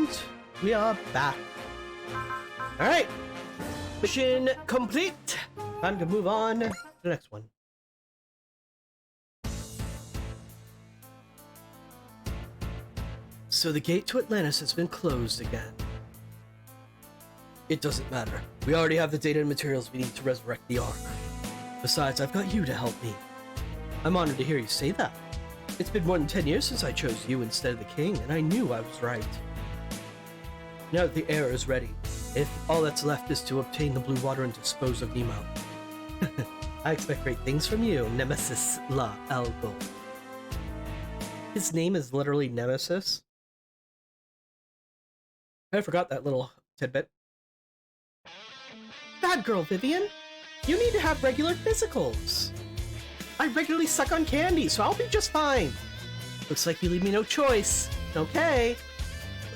And we are back. Alright. Mission complete. Time to move on to the next one. So the gate to Atlantis has been closed again. It doesn't matter. We already have the data and materials we need to resurrect the Ark. Besides, I've got you to help me. I'm honored to hear you say that. It's been more than 10 years since I chose you instead of the king, and I knew I was right. Now that the heir is ready, if all that's left is to obtain the blue water and dispose of Nemo. I expect great things from you, Nemesis La Algo. His name is literally Nemesis. I forgot that little tidbit. Bad girl, Vivian. You need to have regular physicals. I regularly suck on candy, so I'll be just fine. Looks like you leave me no choice. Okay.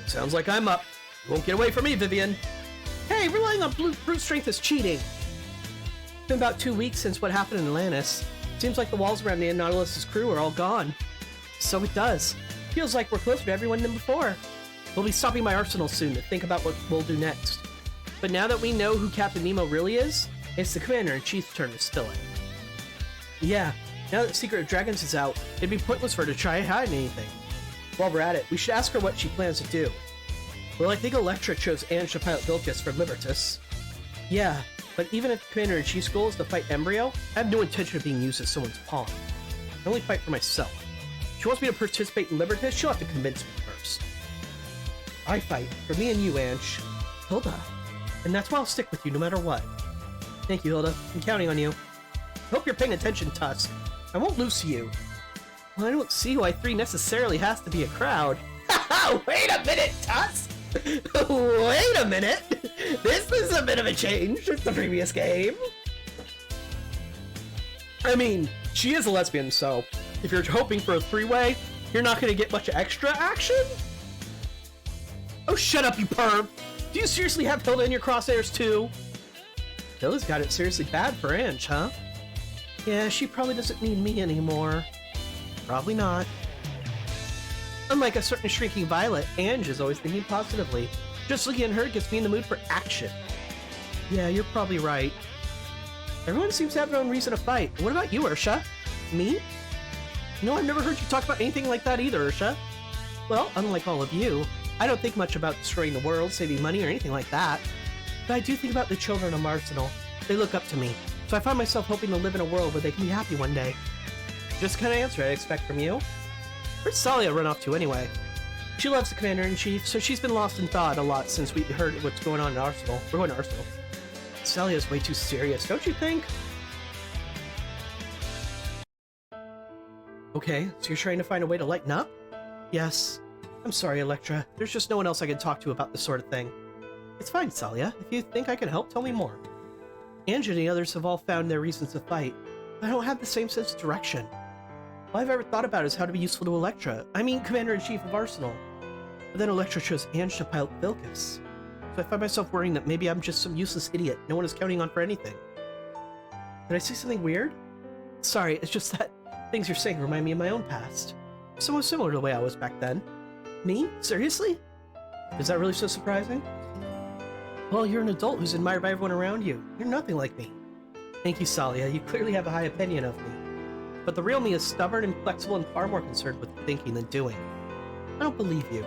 Sounds like I'm up. You won't get away from me, Vivian. Hey, relying on brute strength is cheating. It's been about 2 weeks since what happened in Atlantis. Seems like the walls around the Nautilus' crew are all gone. So it does. Feels like we're closer to everyone than before. We'll be stopping by Arsenal soon to think about what we'll do next. But now that we know who Captain Nemo really is, it's the Commander-in-Chief's turn to spill it. Yeah, now that Secret of Dragons is out, it'd be pointless for her to try hiding anything. While we're at it, we should ask her what she plans to do. Well, I think Elektra chose Ange to pilot Vilcus for Libertas. Yeah, but even if Commander-in-Chief's goal is to fight Embryo, I have no intention of being used as someone's pawn. I only fight for myself. If she wants me to participate in Libertas, she'll have to convince me first. I fight for me and you, Ange. Hilda. And that's why I'll stick with you no matter what. Thank you, Hilda. I'm counting on you. Hope you're paying attention, Tusk. I won't lose to you. Well, I don't see why 3 necessarily has to be a crowd. Wait a minute, Tusk! Wait a minute! This is a bit of a change from the previous game. I mean, she is a lesbian, so if you're hoping for a 3-way, you're not going to get much extra action? Oh, shut up, you perv! Do you seriously have Hilda in your crosshairs, too? Hilda's got it seriously bad for Ange, huh? Yeah, she probably doesn't need me anymore. Probably not. Unlike a certain shrinking violet, Ange is always thinking positively. Just looking at her gets me in the mood for action. Yeah, you're probably right. Everyone seems to have their own reason to fight. What about you, Ursha? Me? No, I've never heard you talk about anything like that either, Ursha. Well, unlike all of you, I don't think much about destroying the world, saving money, or anything like that. But I do think about the children of Arsenal. They look up to me, so I find myself hoping to live in a world where they can be happy one day. Just the kind of answer I expect from you. Where's Salia run off to anyway? She loves the Commander-in-Chief, so she's been lost in thought a lot since we heard what's going on in Arsenal. We're going to Arsenal. Salia's way too serious, don't you think? Okay, so you're trying to find a way to lighten up? Yes. I'm sorry, Elektra. There's just no one else I can talk to about this sort of thing. It's fine, Salia. If you think I can help, tell me more. Ange and the others have all found their reasons to fight, but I don't have the same sense of direction. All I've ever thought about is how to be useful to Elektra. I mean, Commander-in-Chief of Arsenal. But then Elektra chose Ange to pilot Vilcus. So I find myself worrying that maybe I'm just some useless idiot no one is counting on for anything. Did I say something weird? Sorry, it's just that things you're saying remind me of my own past. Somewhat similar to the way I was back then. Me? Seriously? Is that really so surprising? Well, you're an adult who's admired by everyone around you. You're nothing like me. Thank you, Salia. You clearly have a high opinion of me. But the real me is stubborn, inflexible, and far more concerned with thinking than doing. I don't believe you.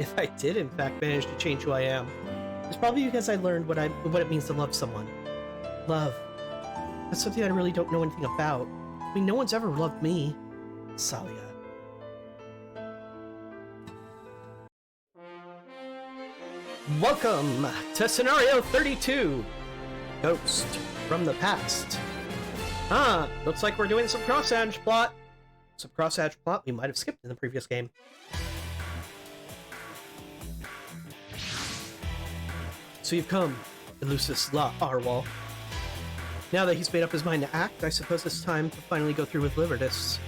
If I did, in fact, manage to change who I am, it's probably because I learned what it means to love someone. Love. That's something I really don't know anything about. I mean, no one's ever loved me. Salia. Welcome to Scenario 32! Ghost from the Past. Looks like we're doing some cross-hatch plot. Some cross-hatch plot we might have skipped in the previous game. So you've come, Elusus La Arwal. Now that he's made up his mind to act, I suppose it's time to finally go through with Libertas.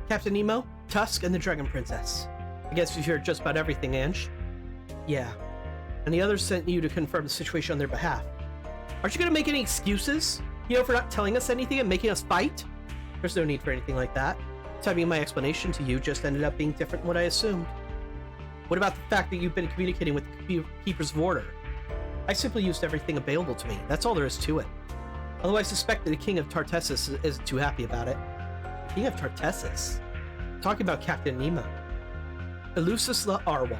Captain Nemo, Tusk, and the Dragon Princess. I guess you've heard just about everything, Ange. Yeah. And the others sent you to confirm the situation on their behalf. Aren't you gonna make any excuses? You know, for not telling us anything and making us fight? There's no need for anything like that. Timing my explanation to you just ended up being different than what I assumed. What about the fact that you've been communicating with the Keepers of Order? I simply used everything available to me. That's all there is to it. Although I suspect that the King of Tartessus isn't too happy about it. King of Tartessus? Talking about Captain Nemo. Elusus La Arwal.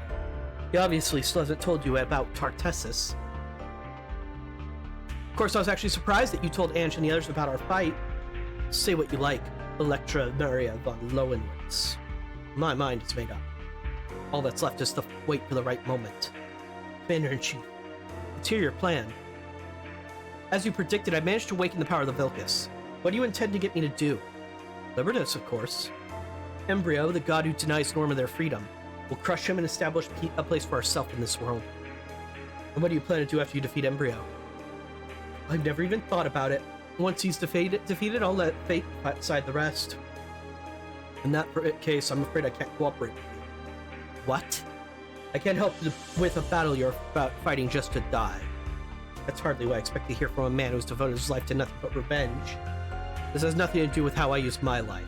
He obviously still hasn't told you about Tartessus. Of course, I was actually surprised that you told Ange and the others about our fight. Say what you like, Electra Maria von Lowenwitz. My mind is made up. All that's left is to wait for the right moment. Commander-in-Chief, let's hear your plan. As you predicted, I managed to awaken the power of the Vilcus. What do you intend to get me to do? Libertas, of course. Embryo, the god who denies Norma their freedom, will crush him and establish a place for ourselves in this world. And what do you plan to do after you defeat Embryo? I've never even thought about it. Once he's defeated, I'll let fate decide the rest. In that case, I'm afraid I can't cooperate with you. What? I can't help with a battle you're fighting just to die. That's hardly what I expect to hear from a man who's devoted his life to nothing but revenge. This has nothing to do with how I use my life.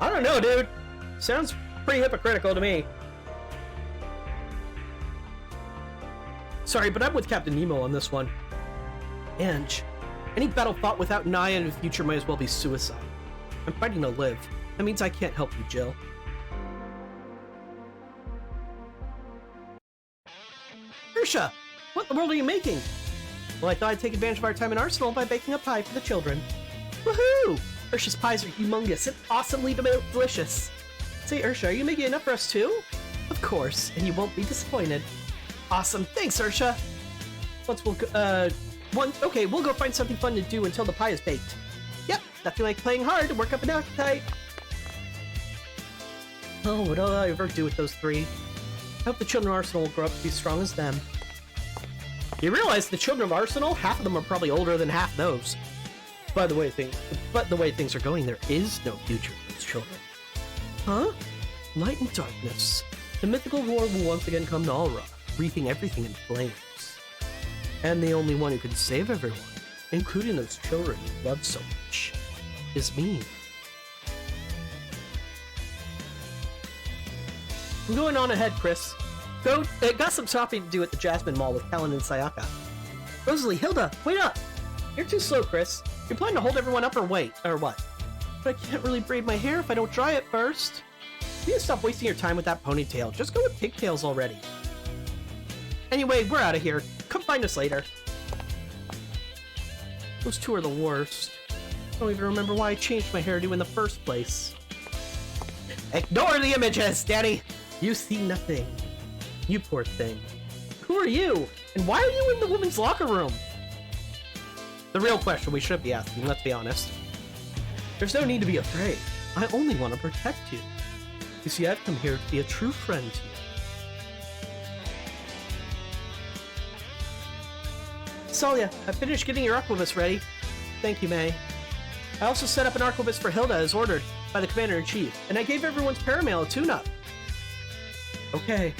I don't know, dude. Sounds pretty hypocritical to me. Sorry, but I'm with Captain Nemo on this one. Ange, any battle fought without Naya in the future might as well be suicide. I'm fighting to live. That means I can't help you, Jill. Ursha, what in the world are you making? Well, I thought I'd take advantage of our time in Arsenal by baking a pie for the children. Woohoo! Ursha's pies are humongous and awesomely delicious. Say, Ursha, are you making enough for us too? Of course, and you won't be disappointed. Awesome, thanks, Ursha. We'll go find something fun to do until the pie is baked. Yep, nothing like playing hard to work up an appetite. Oh, what will I ever do with those three? I hope the children of Arsenal will grow up to be as strong as them. You realize the children of Arsenal, half of them are probably older than half those. But the way things are going, there is no future for these children. Huh? Light and darkness. The mythical war will once again come to Alra, wreathing everything in flames. And the only one who can save everyone, including those children you love so much, is me. I'm going on ahead, Chris. Got some shopping to do at the Jasmine Mall with Callan and Sayaka. Rosalie, Hilda, wait up! You're too slow, Chris. You're planning to hold everyone up or what? But I can't really braid my hair if I don't dry it first. You need to stop wasting your time with that ponytail. Just go with pigtails already. Anyway, we're out of here. Come find us later. Those two are the worst. I don't even remember why I changed my hairdo in the first place. Ignore the images, Danny! You see nothing. You poor thing. Who are you? And why are you in the women's locker room? The real question we should be asking, let's be honest. There's no need to be afraid. I only want to protect you. You see, I've come here to be a true friend to you. Salia, I finished getting your arquebus ready. Thank you, May. I also set up an arquebus for Hilda as ordered by the Commander-in-Chief, and I gave everyone's paramail a tune-up. Okay.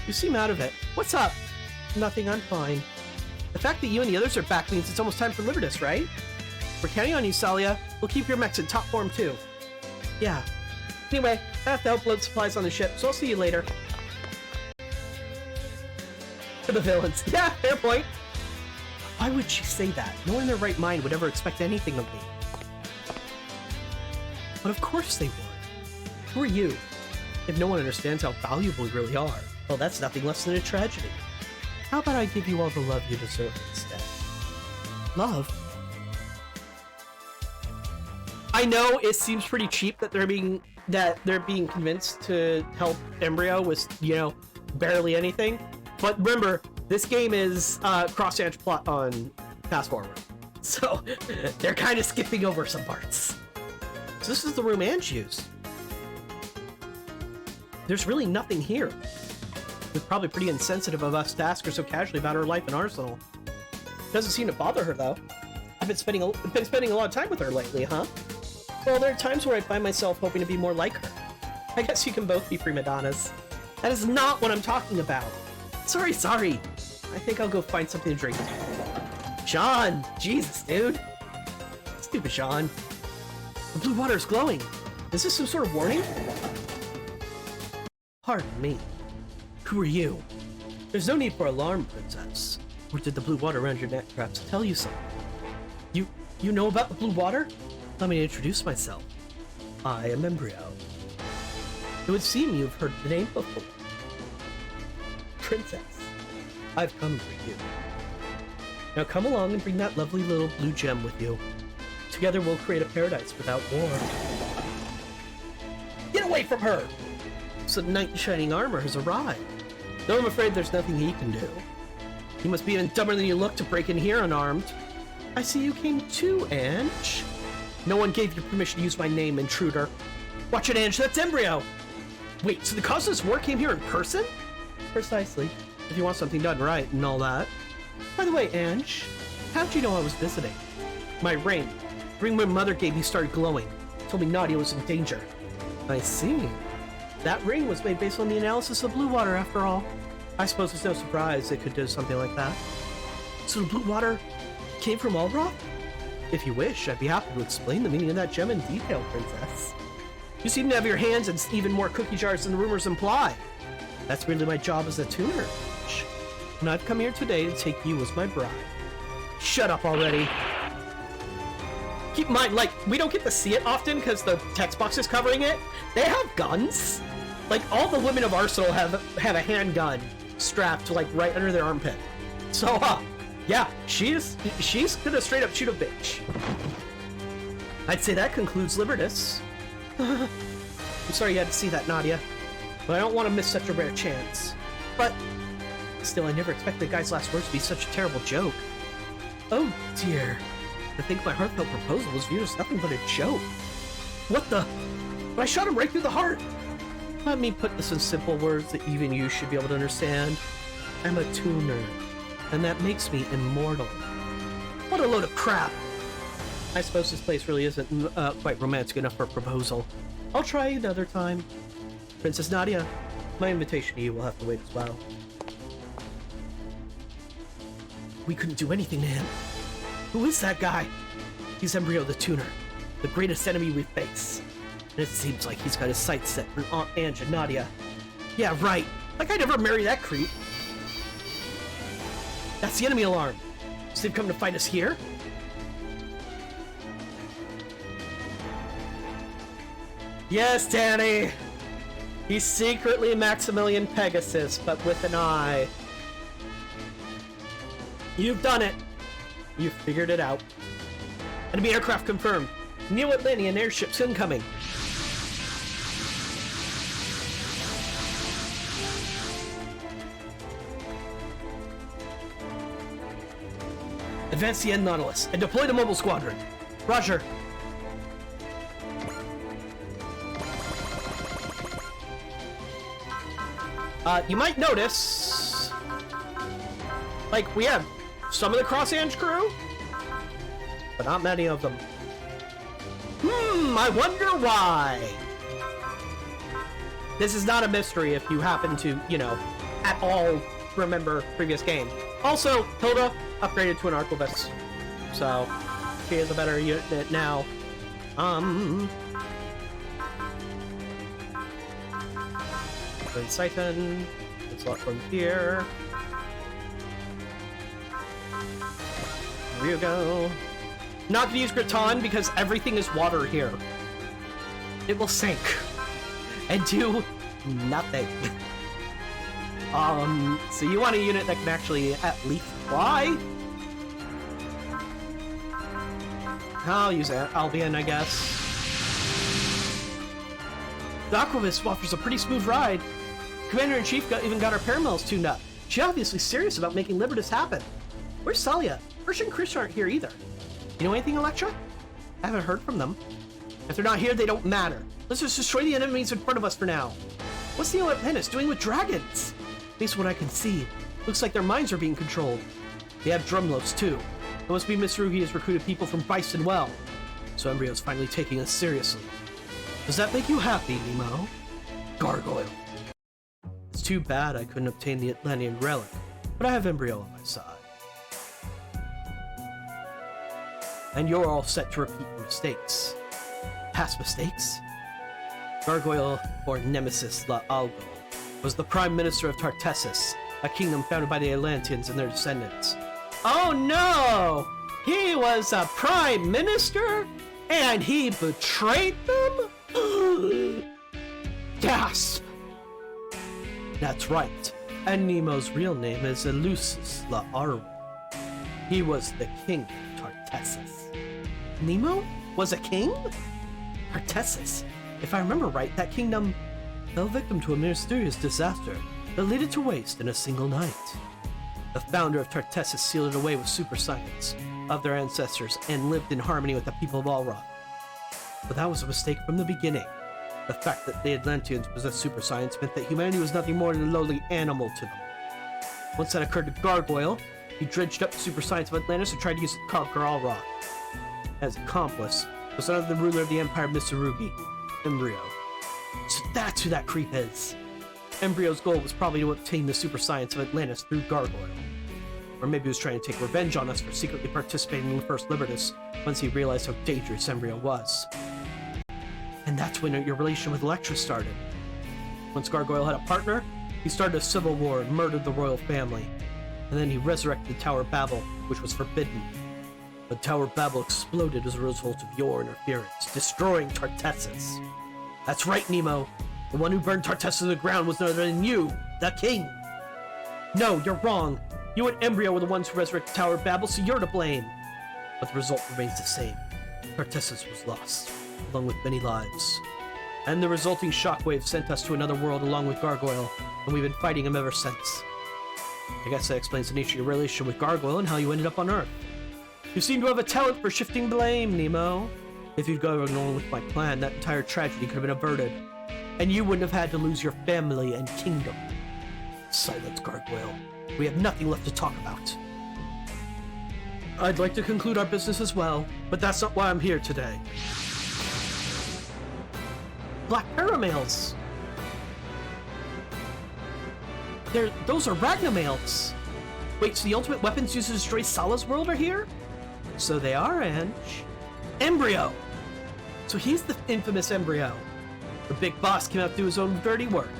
You seem out of it. What's up? Nothing, I'm fine. The fact that you and the others are back means it's almost time for Libertas, right? We're counting on you, Salia. We'll keep your mechs in top form, too. Yeah. Anyway, I have to help load supplies on the ship, so I'll see you later. To the villains. Yeah, fair point. Why would she say that? No one in their right mind would ever expect anything of me. But of course they would. Who are you? If no one understands how valuable you really are, well, that's nothing less than a tragedy. How about I give you all the love you deserve instead? Love? I know it seems pretty cheap that they're being convinced to help Embryo with, you know, barely anything. But remember, this game is cross-edge plot on fast forward, so they're kind of skipping over some parts. So this is the room Ange used. There's really nothing here. It's probably pretty insensitive of us to ask her so casually about her life in Arsenal. Doesn't seem to bother her though. I've been spending a lot of time with her lately, huh? Well, there are times where I find myself hoping to be more like her. I guess you can both be prima donnas. That is not what I'm talking about. Sorry. I think I'll go find something to drink. Sean! Jesus, dude! Stupid Sean. The blue water is glowing. Is this some sort of warning? Pardon me. Who are you? There's no need for alarm, Princess. Or did the blue water around your neck perhaps tell you something? You know about the blue water? Let me introduce myself. I am Embryo. It would seem you've heard the name before. Princess, I've come for you. Now come along and bring that lovely little blue gem with you. Together we'll create a paradise without war. Get away from her! So the knight in shining armor has arrived. Though I'm afraid there's nothing he can do. You must be even dumber than you look to break in here unarmed. I see you came too, Ange. No one gave you permission to use my name, intruder. Watch it, Ange, that's Embryo! Wait, so the cause of this war came here in person? Precisely. If you want something done right and all that. By the way, Ange, how'd you know I was visiting? My ring. The ring my mother gave me started glowing. Told me Nadia was in danger. I see. That ring was made based on the analysis of blue water, after all. I suppose it's no surprise it could do something like that. So the blue water came from Ulroth? If you wish, I'd be happy to explain the meaning of that gem in detail, Princess. You seem to have your hands in even more cookie jars than the rumors imply. That's really my job as a tuner. And I've come here today to take you as my bride. Shut up already. Keep in mind, like, we don't get to see it often because the text box is covering it. They have guns. Like, all the women of Arsenal have a handgun strapped, like, right under their armpit. So, yeah, she's gonna straight up shoot a bitch. I'd say that concludes Libertas. I'm sorry you had to see that, Nadia. But I don't want to miss such a rare chance. But, still, I never expected the guy's last words to be such a terrible joke. Oh, dear. I think my heartfelt proposal was viewed as nothing but a joke. What the? But I shot him right through the heart. Let me put this in simple words that even you should be able to understand. I'm a tuner, and that makes me immortal. What a load of crap. I suppose this place really isn't quite romantic enough for a proposal. I'll try another time. Princess Nadia, my invitation to you will have to wait as well. We couldn't do anything to him. Who is that guy? He's Embryo the Tuner, the greatest enemy we face. And it seems like he's got his sights set on Aunt Ange and Nadia. Yeah, right. Like I'd never marry that creep. That's the enemy alarm. So they've come to fight us here? Yes, Danny! He's secretly Maximilian Pegasus, but with an eye. You've done it! You've figured it out. Enemy aircraft confirmed. Neo-Atlantean airships incoming. Advance the End Nautilus and deploy the mobile squadron. Roger. You might notice, like, we have some of the Cross Ange crew, but not many of them. I wonder why. This is not a mystery if you happen to, you know, at all remember previous game. Also, Hilda upgraded to an Arquebus, so she is a better unit now. Prince Titan, it's locked from here. Here you go. Not gonna use Graton because everything is water here. It will sink and do nothing. So you want a unit that can actually at least fly? I'll use Albion, I guess. The Arquebus offers a pretty smooth ride. Commander-in-Chief even got our paramills tuned up. She's obviously serious about making Libertas happen. Where's Salia? Pershing and Chris aren't here either. You know anything, Electra? I haven't heard from them. If they're not here, they don't matter. Let's just destroy the enemies in front of us for now. What's the Atlantis doing with dragons? At least what I can see. Looks like their minds are being controlled. They have drumlofts too. It must be Miss Rugi has recruited people from Bison Well. So Embryo's finally taking us seriously. Does that make you happy, Nemo? Gargoyle. It's too bad I couldn't obtain the Atlantean relic, but I have Embryo on my side. and you're all set to repeat your mistakes. Past mistakes? Gargoyle, or Nemesis La Algo, was the Prime Minister of Tartessus, a kingdom founded by the Atlanteans and their descendants. Oh no! He was a Prime Minister? And he betrayed them? Gasp! That's right, and Nemo's real name is Eleusis La Arwen. He was the king of Tartessus. Nemo was a king? Tartessus? If I remember right, that kingdom fell victim to a mysterious disaster that led it to waste in a single night. The founder of Tartessus sealed it away with super science of their ancestors and lived in harmony with the people of Alrock. But that was a mistake from the beginning. The fact that the Atlanteans possessed super science meant that humanity was nothing more than a lowly animal to them. Once that occurred to Gargoyle, he dredged up the super science of Atlantis and tried to use it to conquer Alrock. As accomplice was another ruler of the Empire, Mitsurugi, Embryo. So that's who that creep is. Embryo's goal was probably to obtain the super science of Atlantis through Gargoyle. Or maybe he was trying to take revenge on us for secretly participating in the First Libertas once he realized how dangerous Embryo was. And that's when your relation with Electra started. Once Gargoyle had a partner, he started a civil war and murdered the royal family. And then he resurrected Tower of Babel, which was forbidden. But Tower of Babel exploded as a result of your interference, destroying Tartessus. That's right, Nemo. The one who burned Tartessus to the ground was none other than you, the king. No, you're wrong. You and Embryo were the ones who resurrected Tower of Babel, so you're to blame. But the result remains the same. Tartessus was lost, along with many lives. And the resulting shockwave sent us to another world along with Gargoyle, and we've been fighting him ever since. I guess that explains the nature of your relation with Gargoyle and how you ended up on Earth. You seem to have a talent for shifting blame, Nemo. If you'd gone along with my plan, that entire tragedy could have been averted, and you wouldn't have had to lose your family and kingdom. Silence, Gargoyle. We have nothing left to talk about. I'd like to conclude our business as well, but that's not why I'm here today. Black Paramales! Those are Ragnamales! Wait, so the ultimate weapons used to destroy Sala's world are here? So they are, Ange. Embryo! So he's the infamous Embryo. The big boss came out to do his own dirty work.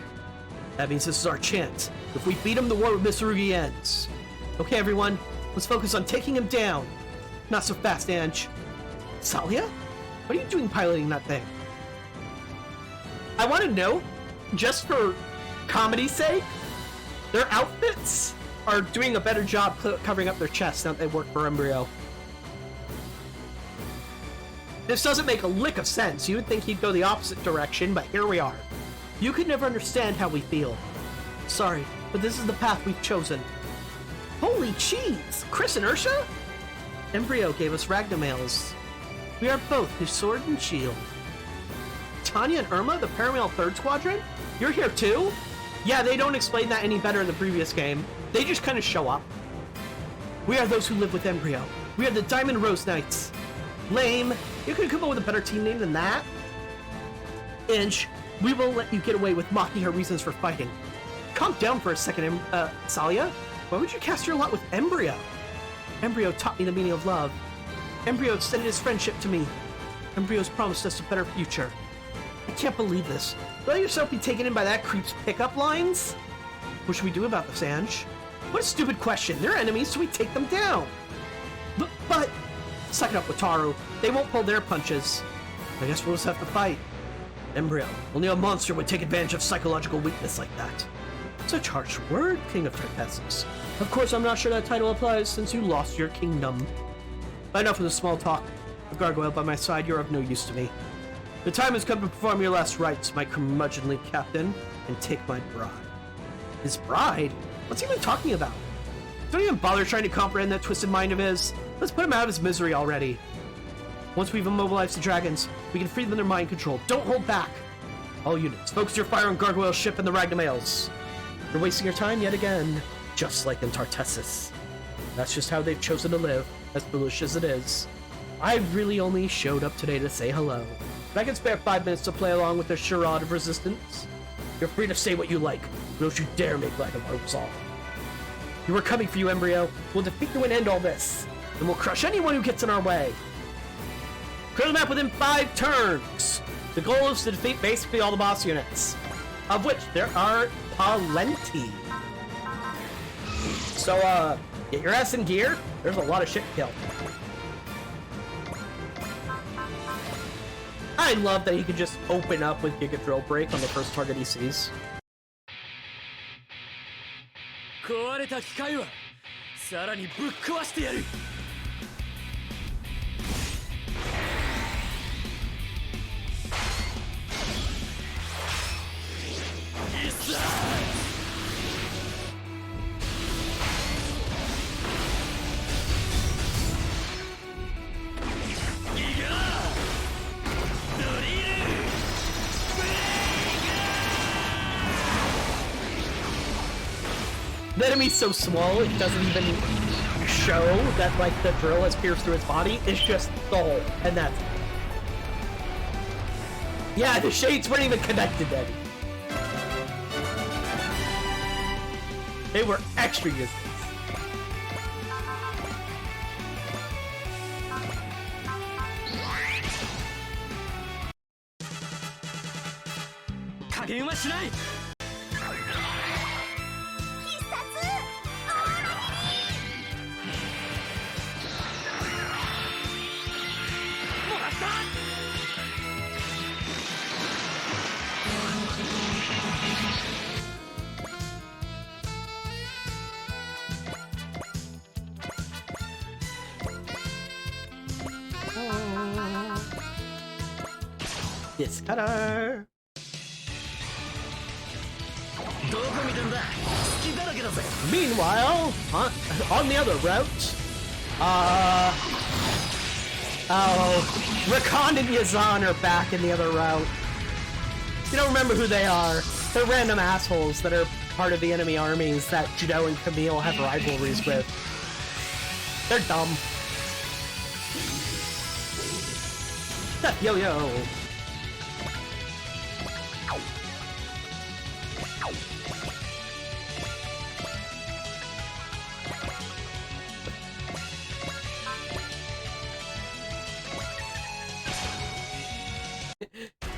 That means this is our chance. If we beat him, the war with Mitsurugi ends. Okay, everyone, let's focus on taking him down. Not so fast, Ange. Salia? What are you doing piloting that thing? I want to know, just for comedy's sake, their outfits are doing a better job covering up their chests now that they work for Embryo. This doesn't make a lick of sense. You would think he'd go the opposite direction, but here we are. You could never understand how we feel. Sorry, but this is the path we've chosen. Holy cheese! Chris and Ursha? Embryo gave us Ragnamales. We are both his sword and shield. Tanya and Irma, the Paramale 3rd Squadron? You're here too? Yeah, they don't explain that any better in the previous game. They just kind of show up. We are those who live with Embryo. We are the Diamond Rose Knights. Lame. You could come up with a better team name than that. Inch, we will let you get away with mocking her reasons for fighting. Calm down for a second, Salia. Why would you cast your lot with Embryo? Embryo taught me the meaning of love. Embryo extended his friendship to me. Embryo's promised us a better future. I can't believe this. Let yourself be taken in by that creep's pickup lines? What should we do about this, Ange? What a stupid question. They're enemies, so we take them down. But... Suck it up, Wataru. They won't pull their punches. I guess we'll just have to fight. Embryo, only a monster would take advantage of psychological weakness like that. Such harsh word, King of Tartessus. Of course, I'm not sure that title applies since you lost your kingdom. Enough of the small talk. With Gargoyle by my side, you're of no use to me. The time has come to perform your last rites, my curmudgeonly captain, and take my bride. His bride? What's he even talking about? Don't even bother trying to comprehend that twisted mind of his. Let's put him out of his misery already. Once we've immobilized the dragons, we can free them of their mind control. Don't hold back. All units, focus your fire on Gargoyle's ship and the Ragnamales. You're wasting your time yet again, just like in Tartessus. That's just how they've chosen to live, as foolish as it is. I really only showed up today to say hello. But I can spare 5 minutes to play along with their charade of resistance. You're free to say what you like, but don't you dare make light of our resolve. You were coming for you, Embryo. We'll defeat you and end all this. And we'll crush anyone who gets in our way. Clear the map within 5 turns. The goal is to defeat basically all the boss units, of which there are plenty. So, get your ass in gear. There's a lot of shit to kill. I love that he can just open up with Giga Drill Break on the first target he sees. 壊れた機械はさらにぶっ壊してやる。The enemy's so small, it doesn't even show that, like, the drill has pierced through its body. It's just the hole, and that's it. Yeah, the shades weren't even connected then. They were extra useless. Discutter. Meanwhile, on the other route, Rakan and Yazan are back in the other route. You don't remember who they are. They're random assholes that are part of the enemy armies that Judo and Camille have rivalries with. They're dumb. Yo.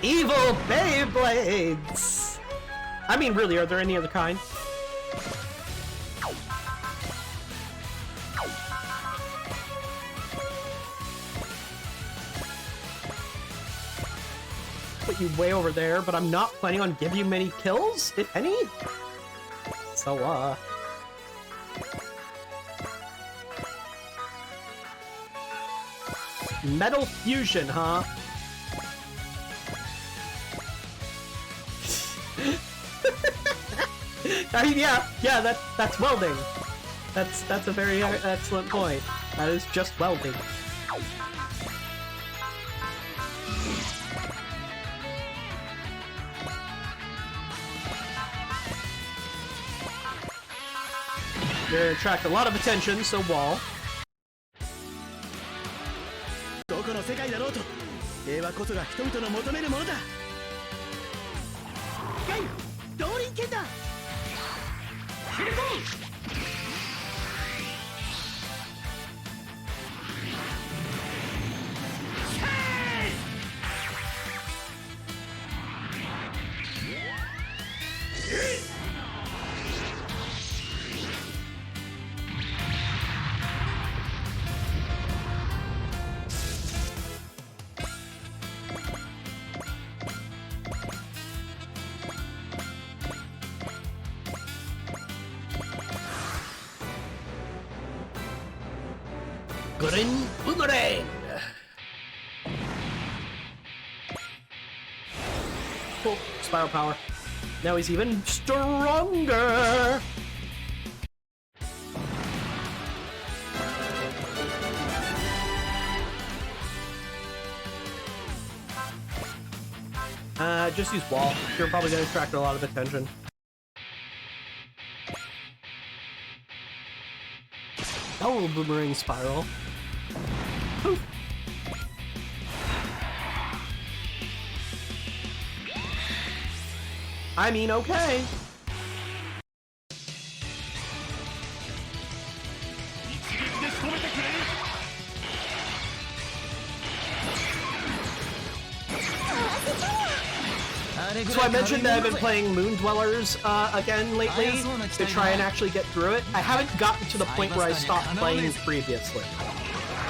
Evil Beyblades! I mean, really, are there any other kind? Put you way over there, but I'm not planning on giving you many kills, if any. So, Metal Fusion, huh? I mean, yeah, that's welding. That's a very excellent point. That is just welding. You're gonna attract a lot of attention, so wall. どこの世界だろうと、平和こそが人々の求めるものだ。ガイ、動輪剣だ。切り込む。Green Boomerang! Cool. Spiral power. Now he's even stronger! Just use wall. You're probably gonna attract a lot of attention. Oh, boomerang spiral. Poof. I mean, okay. So I mentioned that I've been playing Moon Dwellers again lately to try and actually get through it. I haven't gotten to the point where I stopped playing previously.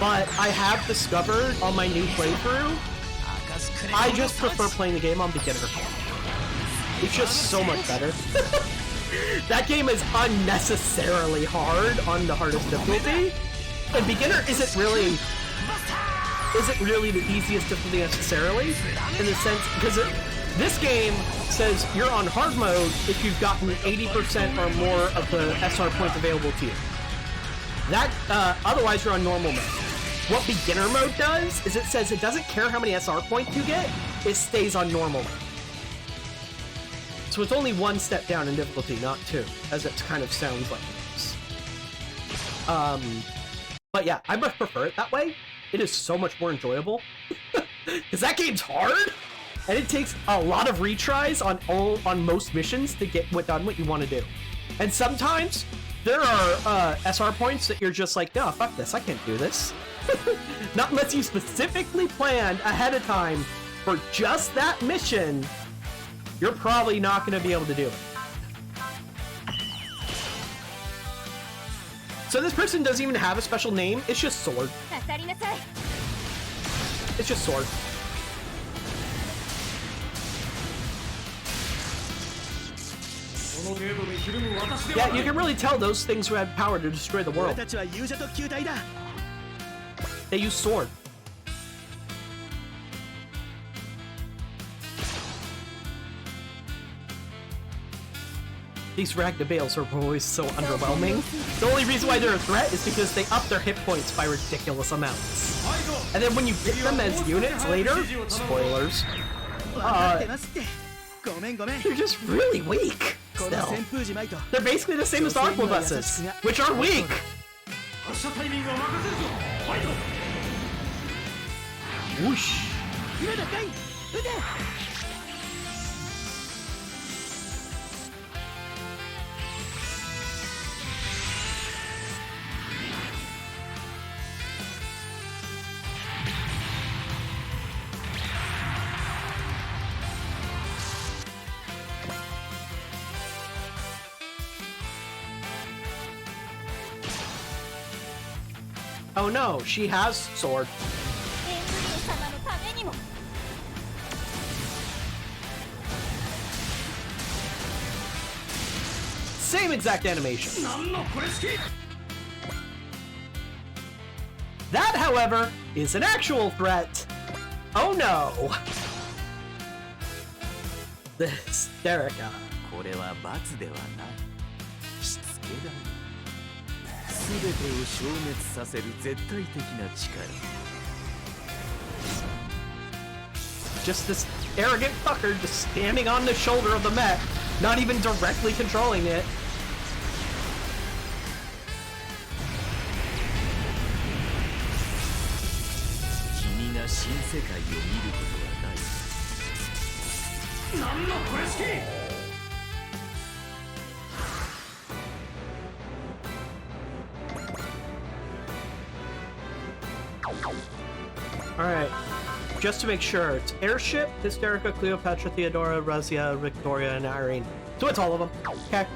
But I have discovered on my new playthrough, I just prefer playing the game on beginner. It's just so much better. That game is unnecessarily hard on the hardest difficulty. And beginner isn't really the easiest difficulty necessarily, in the sense, because this game says you're on hard mode if you've gotten 80% or more of the SR points available to you. That, otherwise you're on normal mode. What beginner mode does is it says it doesn't care how many SR points you get, it stays on normal mode. So it's only one step down in difficulty, not two, as it kind of sounds like it is. But yeah, I much prefer it that way. It is so much more enjoyable. Because that game's hard, and it takes a lot of retries on most missions to get done what you want to do. And sometimes there are SR points that you're just like, no, fuck this, I can't do this. Not unless you specifically planned ahead of time for just that mission, you're probably not going to be able to do it. So this person doesn't even have a special name, it's just Sword. It's just Sword. Yeah, you can really tell those things who have power to destroy the world. They use Sword. These Ragnabales are always so underwhelming. The only reason why they're a threat is because they up their hit points by ridiculous amounts. And then when you get them as units later, spoilers, they're just really weak still. They're basically the same as the Arquebuses, which are weak! Whoosh! Oh no, she has Sword. Same exact animation. That, however, is an actual threat. Oh no! The Hysterica. Just this arrogant fucker just standing on the shoulder of the mech, not even directly controlling it. Alright, just to make sure, it's Airship, Hysterica, Cleopatra, Theodora, Razia, Victoria, and Irene. So it's all of them. Okay.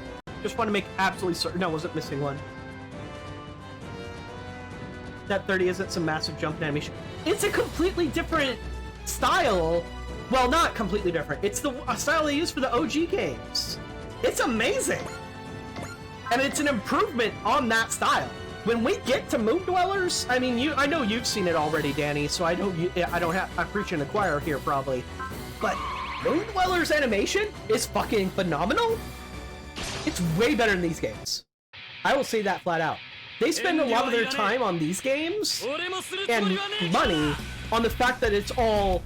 Just want to make absolutely certain. No, wasn't missing one. That 30 isn't some massive jump animation. It's a completely different style. Well, not completely different. It's the style they use for the OG games. It's amazing. And it's an improvement on that style. When we get to Moon Dwellers, I mean, I know you've seen it already, Danny, so I'm preaching to the choir here probably. But Moon Dwellers animation is fucking phenomenal. It's way better than these games. I will say that flat out. They spend a lot of their time on these games and money on the fact that it's a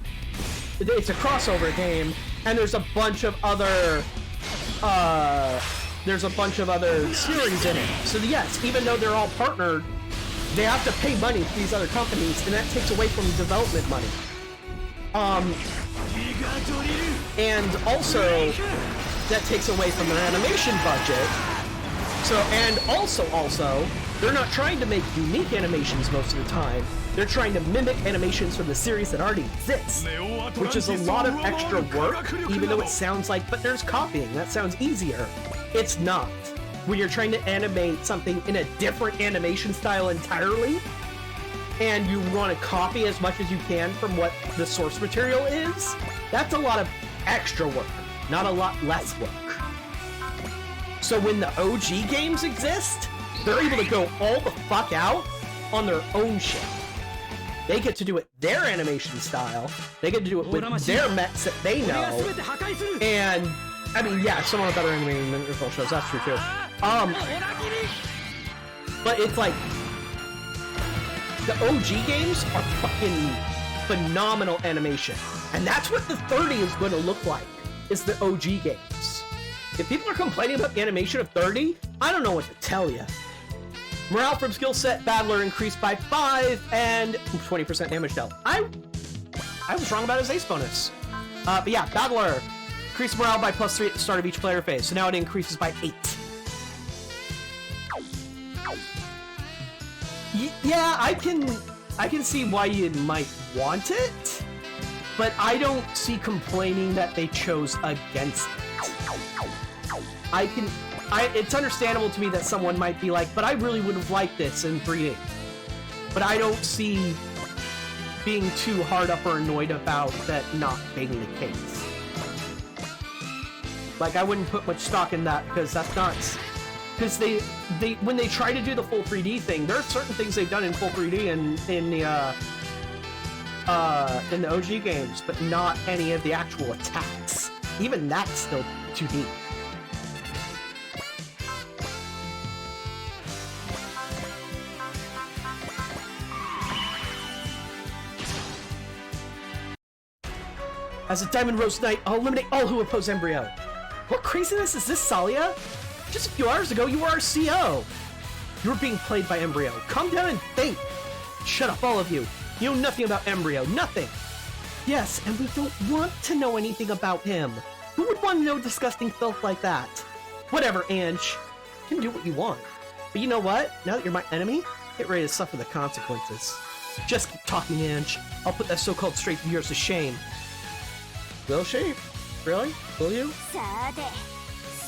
crossover game, and there's a bunch of other series in it. So yes, even though they're all partnered, they have to pay money to these other companies, and that takes away from development money. And also, that takes away from their animation budget. So, and also, they're not trying to make unique animations most of the time. They're trying to mimic animations from the series that already exist, which is a lot of extra work, even though it sounds like, but there's copying. That sounds easier. It's not. When you're trying to animate something in a different animation style entirely, and you want to copy as much as you can from what the source material is, that's a lot of extra work, not a lot less work. So when the OG games exist, they're able to go all the fuck out on their own shit. They get to do it their animation style, they get to do it with their mechs that they know, and, I mean, yeah, some are better animating than original shows, that's true too. But it's like, the OG games are fucking phenomenal animation. And that's what the 30 is going to look like, is the OG games. If people are complaining about the animation of 30, I don't know what to tell you. Morale from skill set Battler increased by 5 and 20% damage dealt. I was wrong about his ace bonus. But yeah, Battler increased morale by +3 at the start of each player phase, so now it increases by 8. Yeah, I can see why you might want it, but I don't see complaining that they chose against it. It's understandable to me that someone might be like, but I really would have liked this in 3D. But I don't see being too hard up or annoyed about that not being the case. Like, I wouldn't put much stock in that, because that's not... Because they when they try to do the full 3D thing, there are certain things they've done in full 3D in the OG games, but not any of the actual attacks. Even that's still 2D. As a Diamond Rose Knight, I'll eliminate all who oppose Embryo. What craziness is this, Salia? Just a few hours ago, you were our CO. You were being played by Embryo. Calm down and think. Shut up, all of you. You know nothing about Embryo. Nothing. Yes, and we don't want to know anything about him. Who would want to know disgusting filth like that? Whatever, Ange. You can do what you want. But you know what? Now that you're my enemy, get ready to suffer the consequences. Just keep talking, Ange. I'll put that so-called straight of yours to shame. Will she? Really? Will you?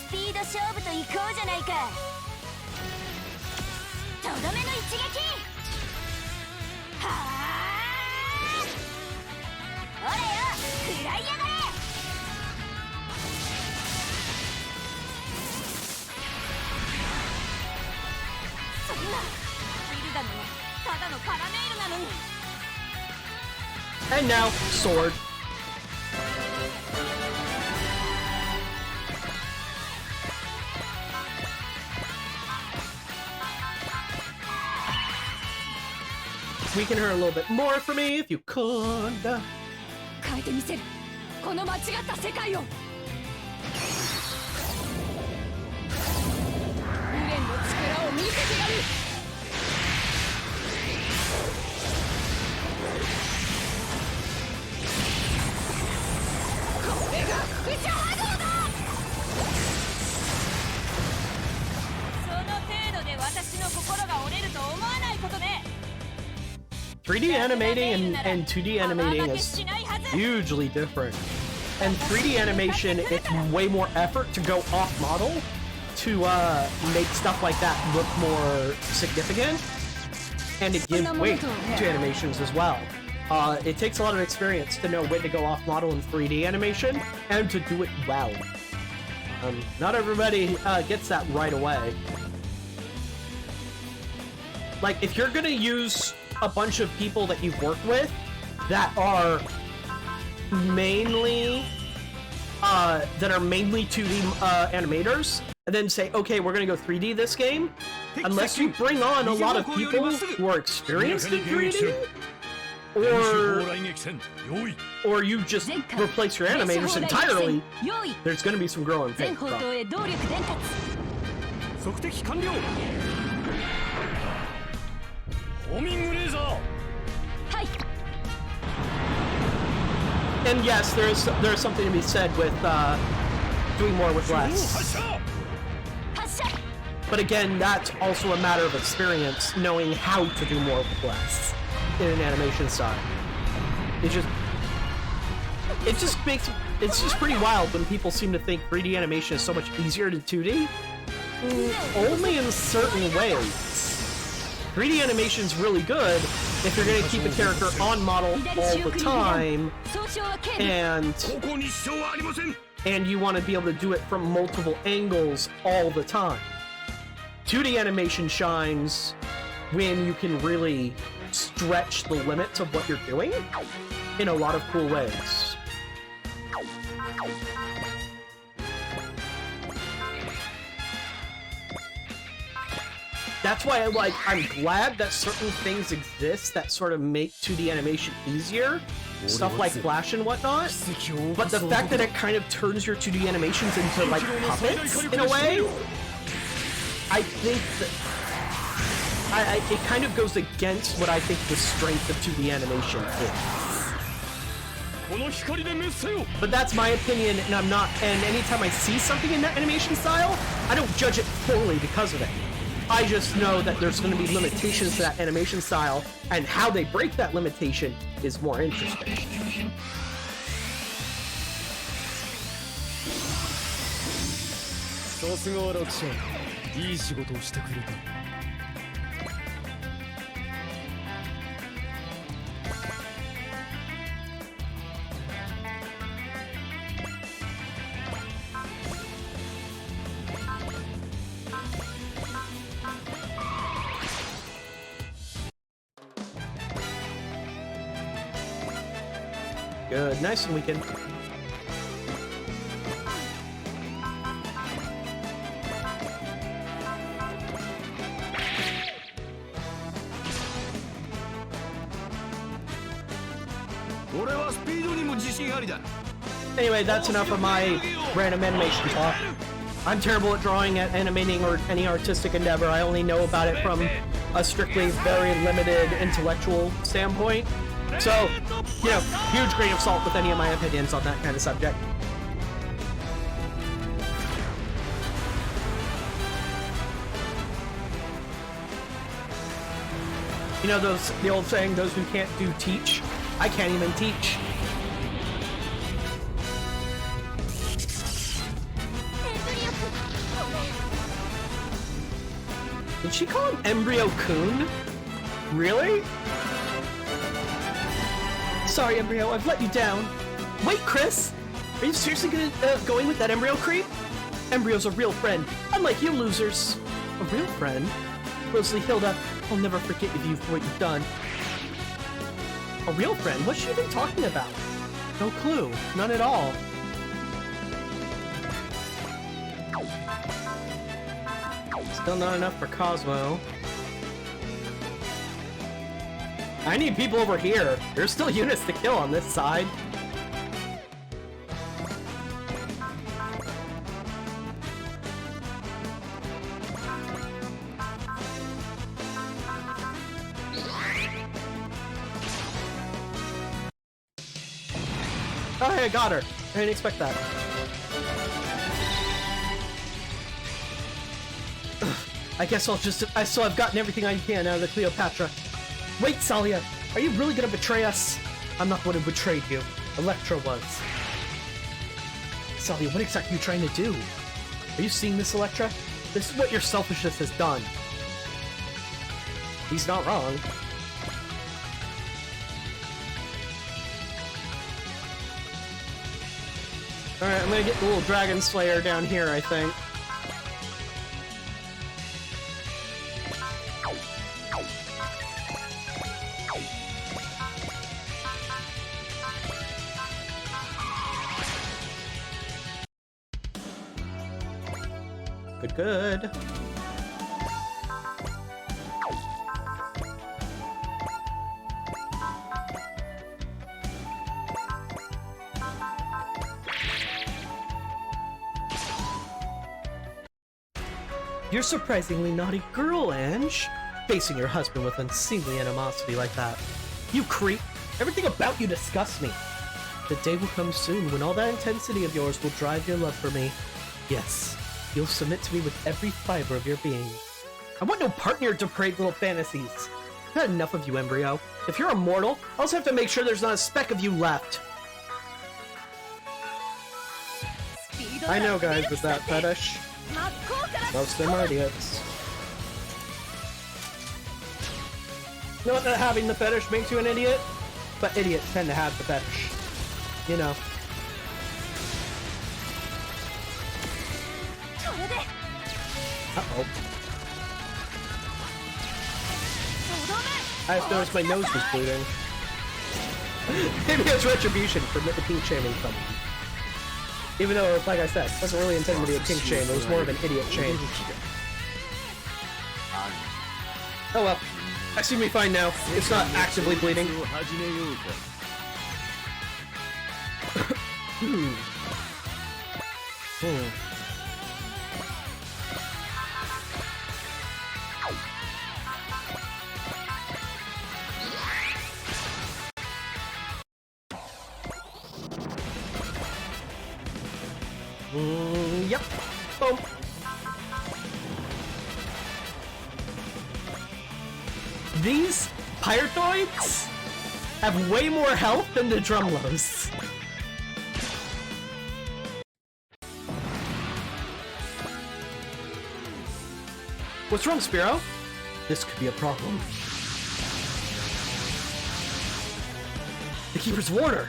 スピード勝負といこうじゃないか。とどめの一撃。はあ。おれよ、食らいやがれ。そんなビルダのただのパラメールなのに。And now, sword. Weaken her a little bit more for me, if you could. 変えてみせる。この間違った世界を。未練の力を見せてやる。これがスペシャル波動だ。その程度で私の心が折れると思わないことね。3D animating and 2D animating is hugely different. And 3D animation, it's way more effort to go off-model to make stuff like that look more significant, and to give weight to animations as well. It takes a lot of experience to know when to go off-model in 3D animation, and to do it well. Not everybody gets that right away. Like, if you're gonna use a bunch of people that you've worked with that are mainly 2D animators, and then say, okay, we're gonna go 3D this game, unless you bring on a lot of people who are experienced in 3D, or you just replace your animators entirely, there's gonna be some growing pains. And yes, there's something to be said with doing more with less. But again, that's also a matter of experience, knowing how to do more with less in an animation style. It's just pretty wild when people seem to think 3D animation is so much easier than 2D. Only in certain ways. 3D animation is really good if you're going to keep a character on model all the time, and you want to be able to do it from multiple angles all the time. 2D animation shines when you can really stretch the limits of what you're doing in a lot of cool ways. That's why I'm glad that certain things exist that sort of make 2D animation easier. Stuff like Flash and whatnot. But the fact that it kind of turns your 2D animations into like puppets in a way, I think that it kind of goes against what I think the strength of 2D animation is. But that's my opinion, and and anytime I see something in that animation style, I don't judge it fully because of it. I just know that there's going to be limitations to that animation style, and how they break that limitation is more interesting. Good, nice and weekend. Anyway, that's enough of my random animation talk. I'm terrible at drawing, at animating, or any artistic endeavor. I only know about it from a strictly very limited intellectual standpoint. So, you know, huge grain of salt with any of my opinions on that kind of subject. You know the old saying, those who can't do teach? I can't even teach. Did she call him Embryo-kun? Really? Sorry, Embryo, I've let you down. Wait, Chris! Are you seriously going with that Embryo creep? Embryo's a real friend, unlike you losers. A real friend? Rosalie, Hilda, I'll never forget you for what you've done. A real friend? What's she even talking about? No clue. None at all. Still not enough for Cosmo. I need people over here. There's still units to kill on this side. Oh, hey, I got her. I didn't expect that. Ugh, I guess I've gotten everything I can out of the Cleopatra. Wait, Salia! Are you really gonna betray us? I'm not the one who betrayed you. Electra was. Salia, what exactly are you trying to do? Are you seeing this, Electra? This is what your selfishness has done. He's not wrong. Alright, I'm gonna get the little Dragon Slayer down here, I think. Good. You're a surprisingly naughty girl, Ange. Facing your husband with unseemly animosity like that. You creep! Everything about you disgusts me. The day will come soon when all that intensity of yours will drive your love for me. Yes, You'll submit to me with every fiber of your being. I want no partner to depraved little fantasies. I've had enough of you, Embryo. If you're immortal, I also have to make sure there's not a speck of you left. I know guys with that fetish. Most of them are idiots. Not that having the fetish makes you an idiot, but idiots tend to have the fetish. You know. Uh-oh. I just noticed my nose was bleeding. Maybe it's retribution for the pink shaming coming. Even though, like I said, it wasn't really intended to be a pink shame, it was more of an idiot shame. Oh well. I seem to be fine now. It's not actively bleeding. Yep. Boom. These Pyritoids have way more health than the Drumlos. What's wrong, Spiro? This could be a problem. The Keepers of Order!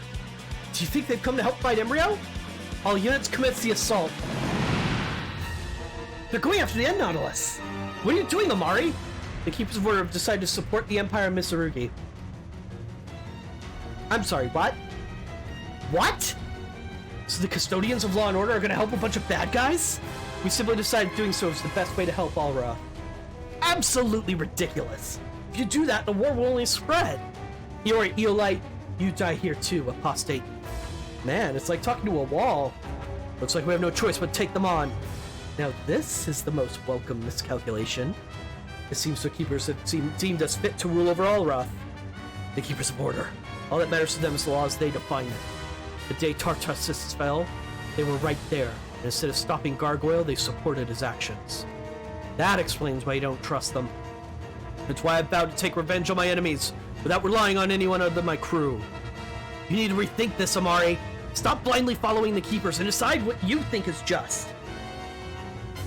Do you think they've come to help fight Embryo? All units commence the assault. They're going after the End Nautilus! What are you doing, Amari? The Keepers of Order have decided to support the Empire of Mitsurugi. I'm sorry, what? What? So the Custodians of Law and Order are gonna help a bunch of bad guys? We simply decided doing so is the best way to help Alra. Absolutely ridiculous. If you do that, the war will only spread. Iori, Eolite, you die here too, apostate. Man, it's like talking to a wall. Looks like we have no choice but take them on. Now this is the most welcome miscalculation. It seems the Keepers have deemed us fit to rule over Alrath. The Keepers of Order. All that matters to them is the laws they define. The day Tartarsus fell, they were right there. And instead of stopping Gargoyle, they supported his actions. That explains why you don't trust them. It's why I vowed to take revenge on my enemies, without relying on anyone other than my crew. You need to rethink this, Amari. Stop blindly following the Keepers and decide what you think is just.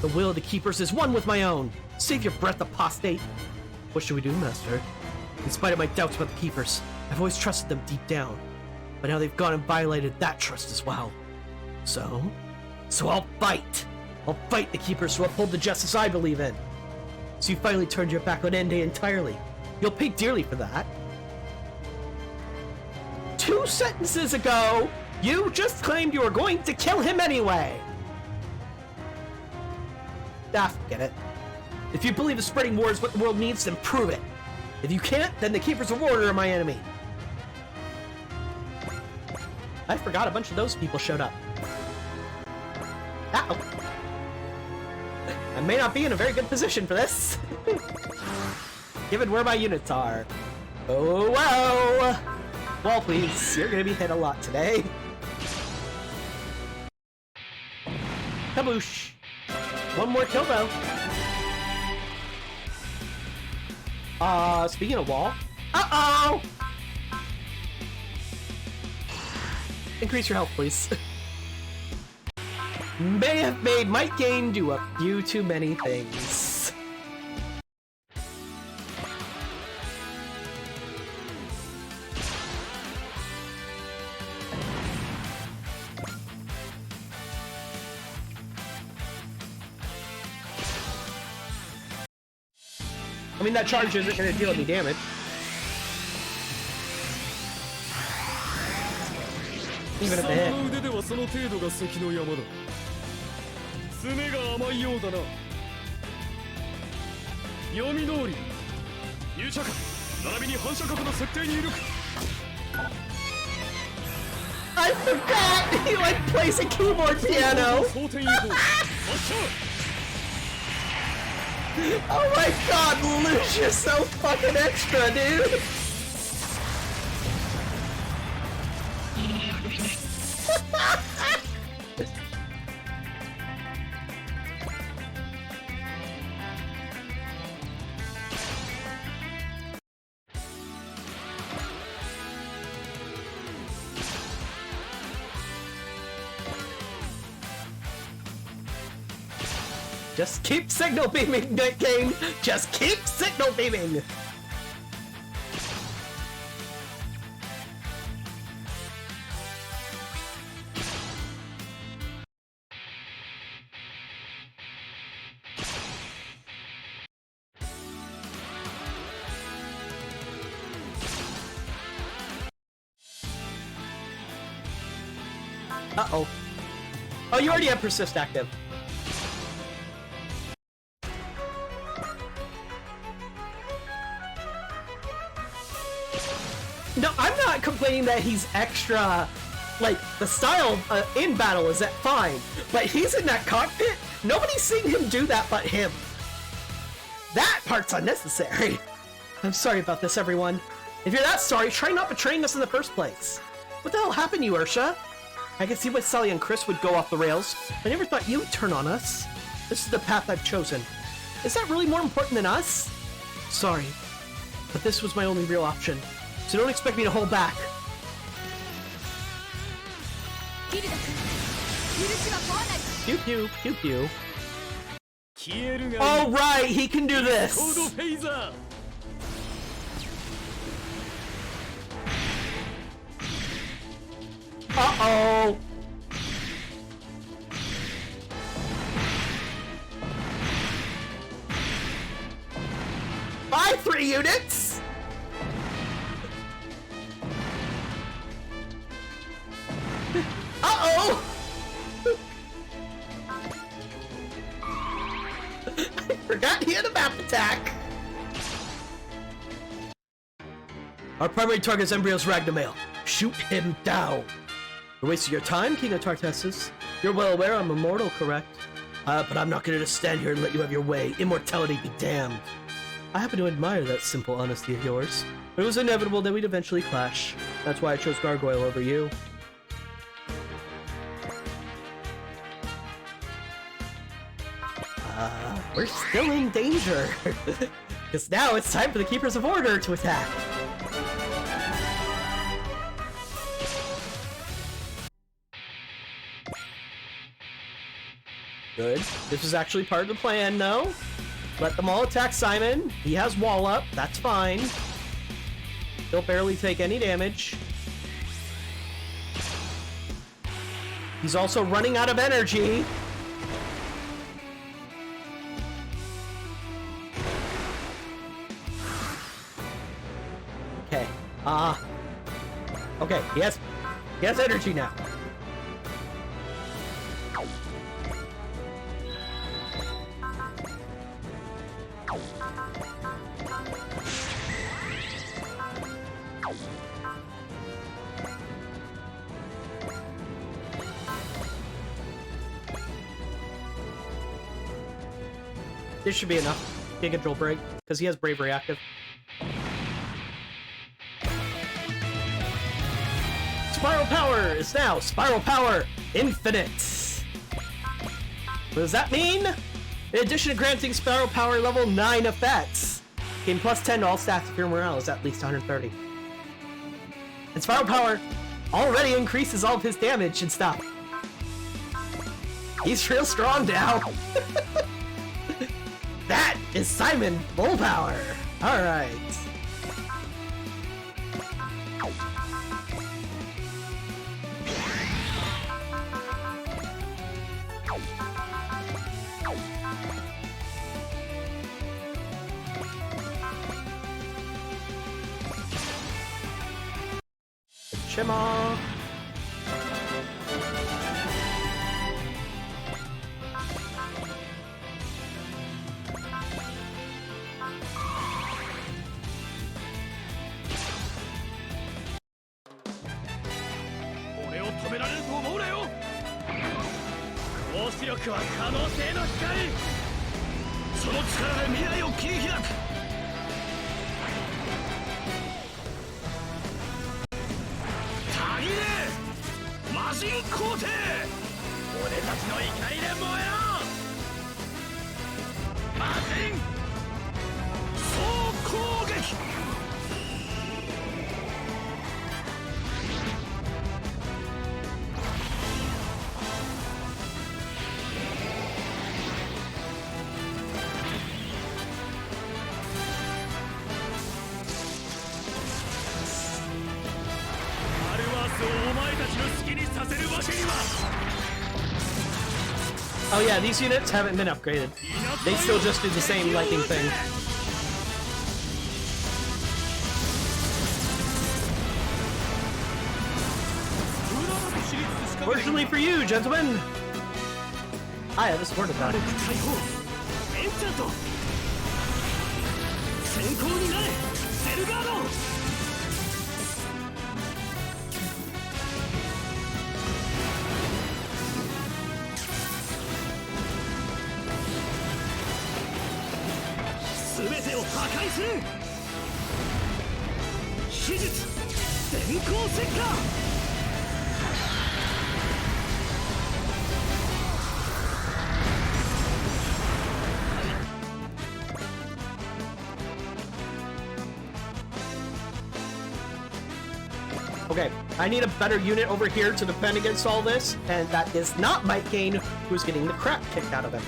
The will of the Keepers is one with my own. Save your breath, apostate. What should we do, Master? In spite of my doubts about the Keepers, I've always trusted them deep down. But now they've gone and violated that trust as well. So I'll fight. I'll fight the Keepers to uphold the justice I believe in. So you finally turned your back on Ende entirely. You'll pay dearly for that. 2 sentences ago, you just claimed you were going to kill him anyway. Ah, forget it. If you believe the spreading war is what the world needs, then prove it. If you can't, then the Keepers of Order are my enemy. I forgot a bunch of those people showed up. Uh-oh. I may not be in a very good position for this. Given where my units are. Oh, well. Well, please. You're gonna be hit a lot today. Kaboosh. One more kill, though. Speaking of wall. Uh-oh! Increase your health, please. May have made Might Gain do a few too many things. I mean, that charge isn't going to deal any damage. Even at the hit. I forgot! He like plays a keyboard piano! Oh my god, Lucia's so fucking extra, dude! Just keep signal beaming, Night Game! Just keep signal beaming! Uh-oh. Oh, you already have Persist active. No, I'm not complaining that he's extra, like, the style in battle is that fine, but he's in that cockpit, nobody's seen him do that but him. That part's unnecessary. I'm sorry about this, everyone. If you're that sorry, try not betraying us in the first place. What the hell happened to you, Ursha? I can see why Sally and Chris would go off the rails. I never thought you would turn on us. This is the path I've chosen. Is that really more important than us? Sorry, but this was my only real option. So don't expect me to hold back. Pew pew, pew pew. 消えるがいい All right, he can do コード this. フェイザ Uh-oh. Buy 3 units. Uh-oh. I forgot he had a map attack. Our primary target is Embryo's Ragnamail. Shoot him down. You're wasting your time, King of Tartessus. You're well aware I'm immortal, correct? But I'm not gonna just stand here and let you have your way. Immortality be damned. I happen to admire that simple honesty of yours. But it was inevitable that we'd eventually clash. That's why I chose Gargoyle over you. We're still in danger. Because now it's time for the Keepers of Order to attack. Good. This is actually part of the plan, though. Let them all attack Simon. He has wall up. That's fine. He'll barely take any damage. He's also running out of energy. Okay. Okay, he has energy now. This should be enough. Giga Drill Break, because he has Bravery active. Spiral Power is now Spiral Power Infinite. What does that mean? In addition to granting Spiral Power level 9 effects, gain plus 10 to all stats if your morale is at least 130. And Spiral Power already increases all of his damage and stuff. He's real strong now. That is Simon Full Power. All right. Shimmer. Oh yeah, these units haven't been upgraded. They still just do the same lightning thing. Fortunately for you, gentlemen, I have a sword attack. 先行になれセルガード 全てを破壊する秘術電光石火 Okay, I need a better unit over here to defend against all this, and that is not Mike Kane, who's getting the crap kicked out of him.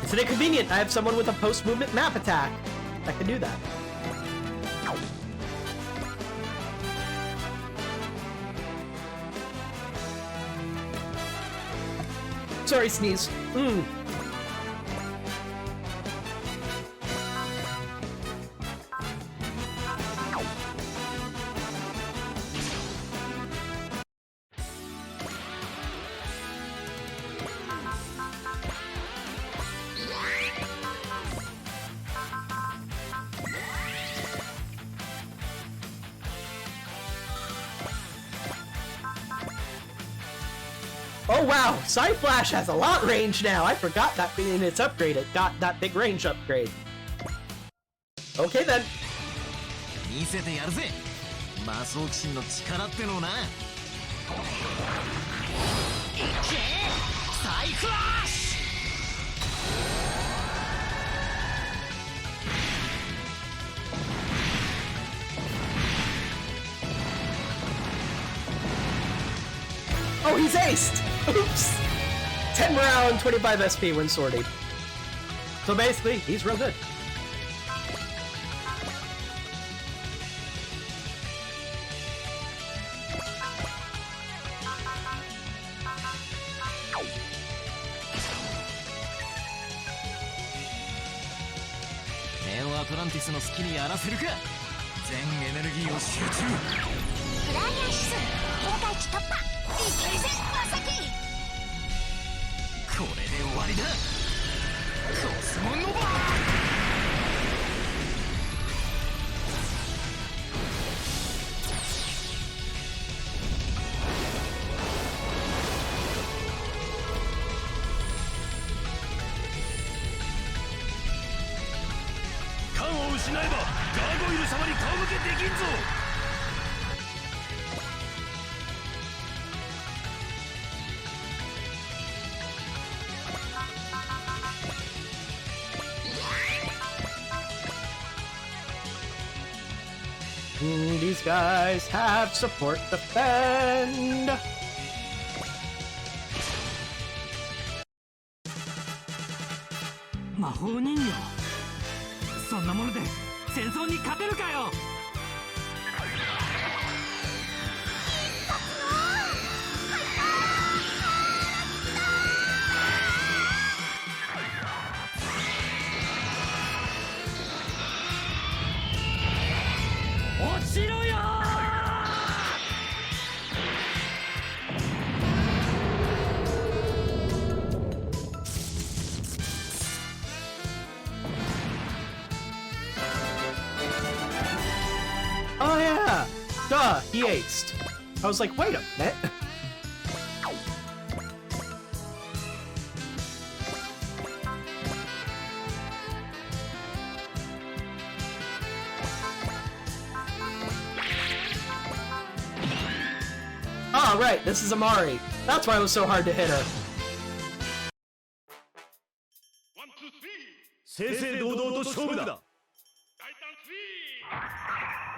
Isn't it convenient? I have someone with a post-movement map attack that can do that. Sorry, sneeze. Oh wow, Side Flash has a lot range now. I forgot that in its upgrade. It got that big range upgrade. Okay then. 見せてやるぜ。魔装騎士の力ってのをな。いけ、サイフラッシュ。 Oh, he's aced! Oops! 10 round, 25 SP when sorting. So basically, he's real good. Neo Atlantis の好きにやらせるか。全エネルギーを集中。フライヤー指数警戒値突破。 いけるぜまさきこれで終わりだコスモノバ缶を失えばガーゴイル様に顔向けできんぞ These guys have support defend. 魔法人形そんなもので戦争に勝てるかよ 落ちろよ Oh yeah! Duh, he aced. I was like, wait a minute. Ah, right, this is Amari. That's why it was so hard to hit her. 正々堂々と勝負だ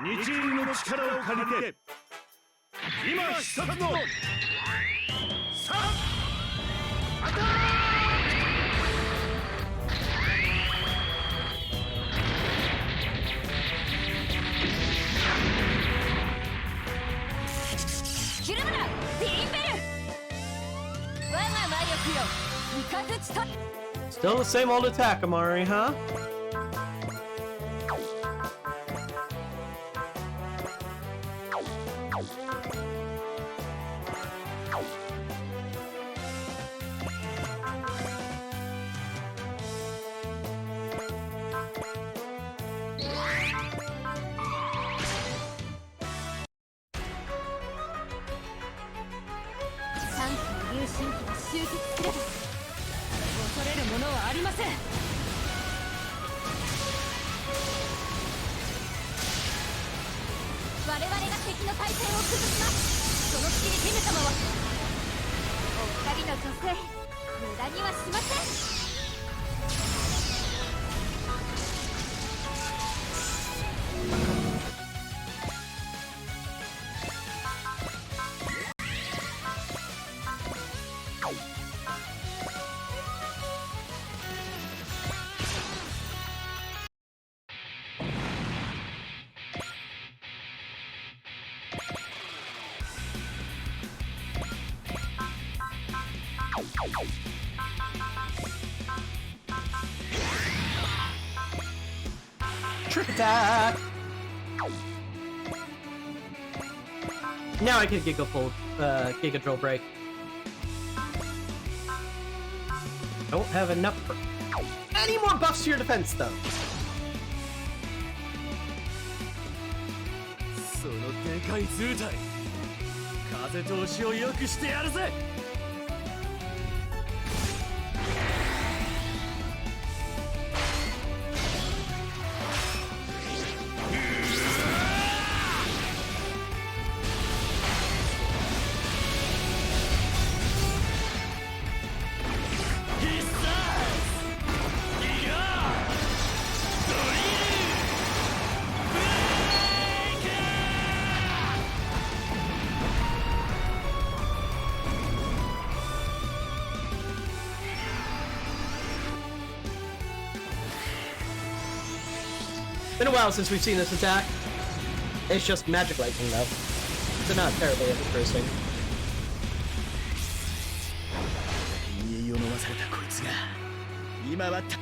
日輪の力を借りて今必殺のさあアタック Oh Still the same old attack, Amari, huh? Trick attack! Now I can Giga Drill Break. Don't have enough for any more buffs to your defense, though. そのでかい図体風通しを良くしてやるぜ。Been a while since we've seen this attack. It's just magic lightning though, so not terribly interesting. 家を飲まされたこいつが今はた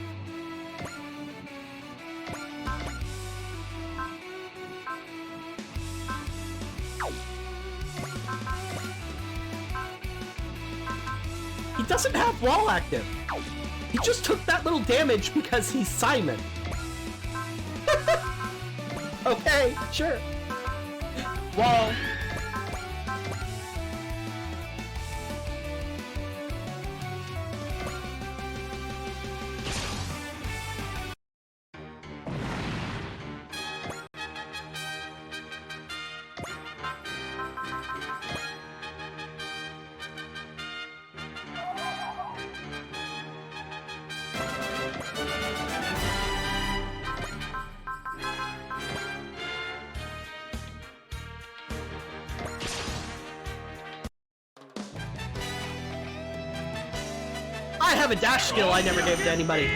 He doesn't have wall active. He just took that little damage because he's Simon. Okay, sure. Wall. I have a dash skill I never gave to anybody.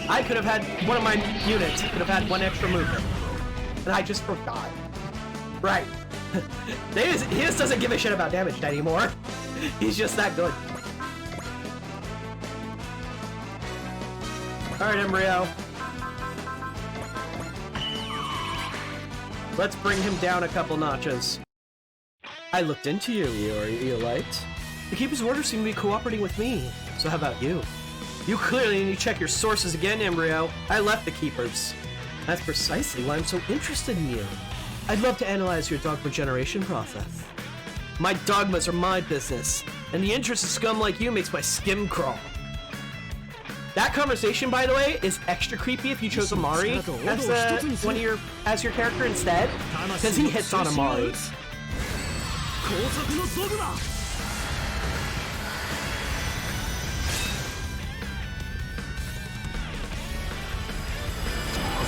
I could have had one of my units could have had one extra movement, and I just forgot. Right. He just doesn't give a shit about damage anymore. He's just that good. Alright, Embryo. Let's bring him down a couple notches. I looked into you, Eolite. The Keeper's orders seem to be cooperating with me. So how about you? You clearly need to check your sources again, Embryo. I left the Keepers. That's precisely why I'm so interested in you. I'd love to analyze your dogma generation process. My dogmas are my business, and the interest of scum like you makes my skin crawl. That conversation, by the way, is extra creepy if you chose Amari as your character instead, because he hits on Amari. 高速のドグマ 加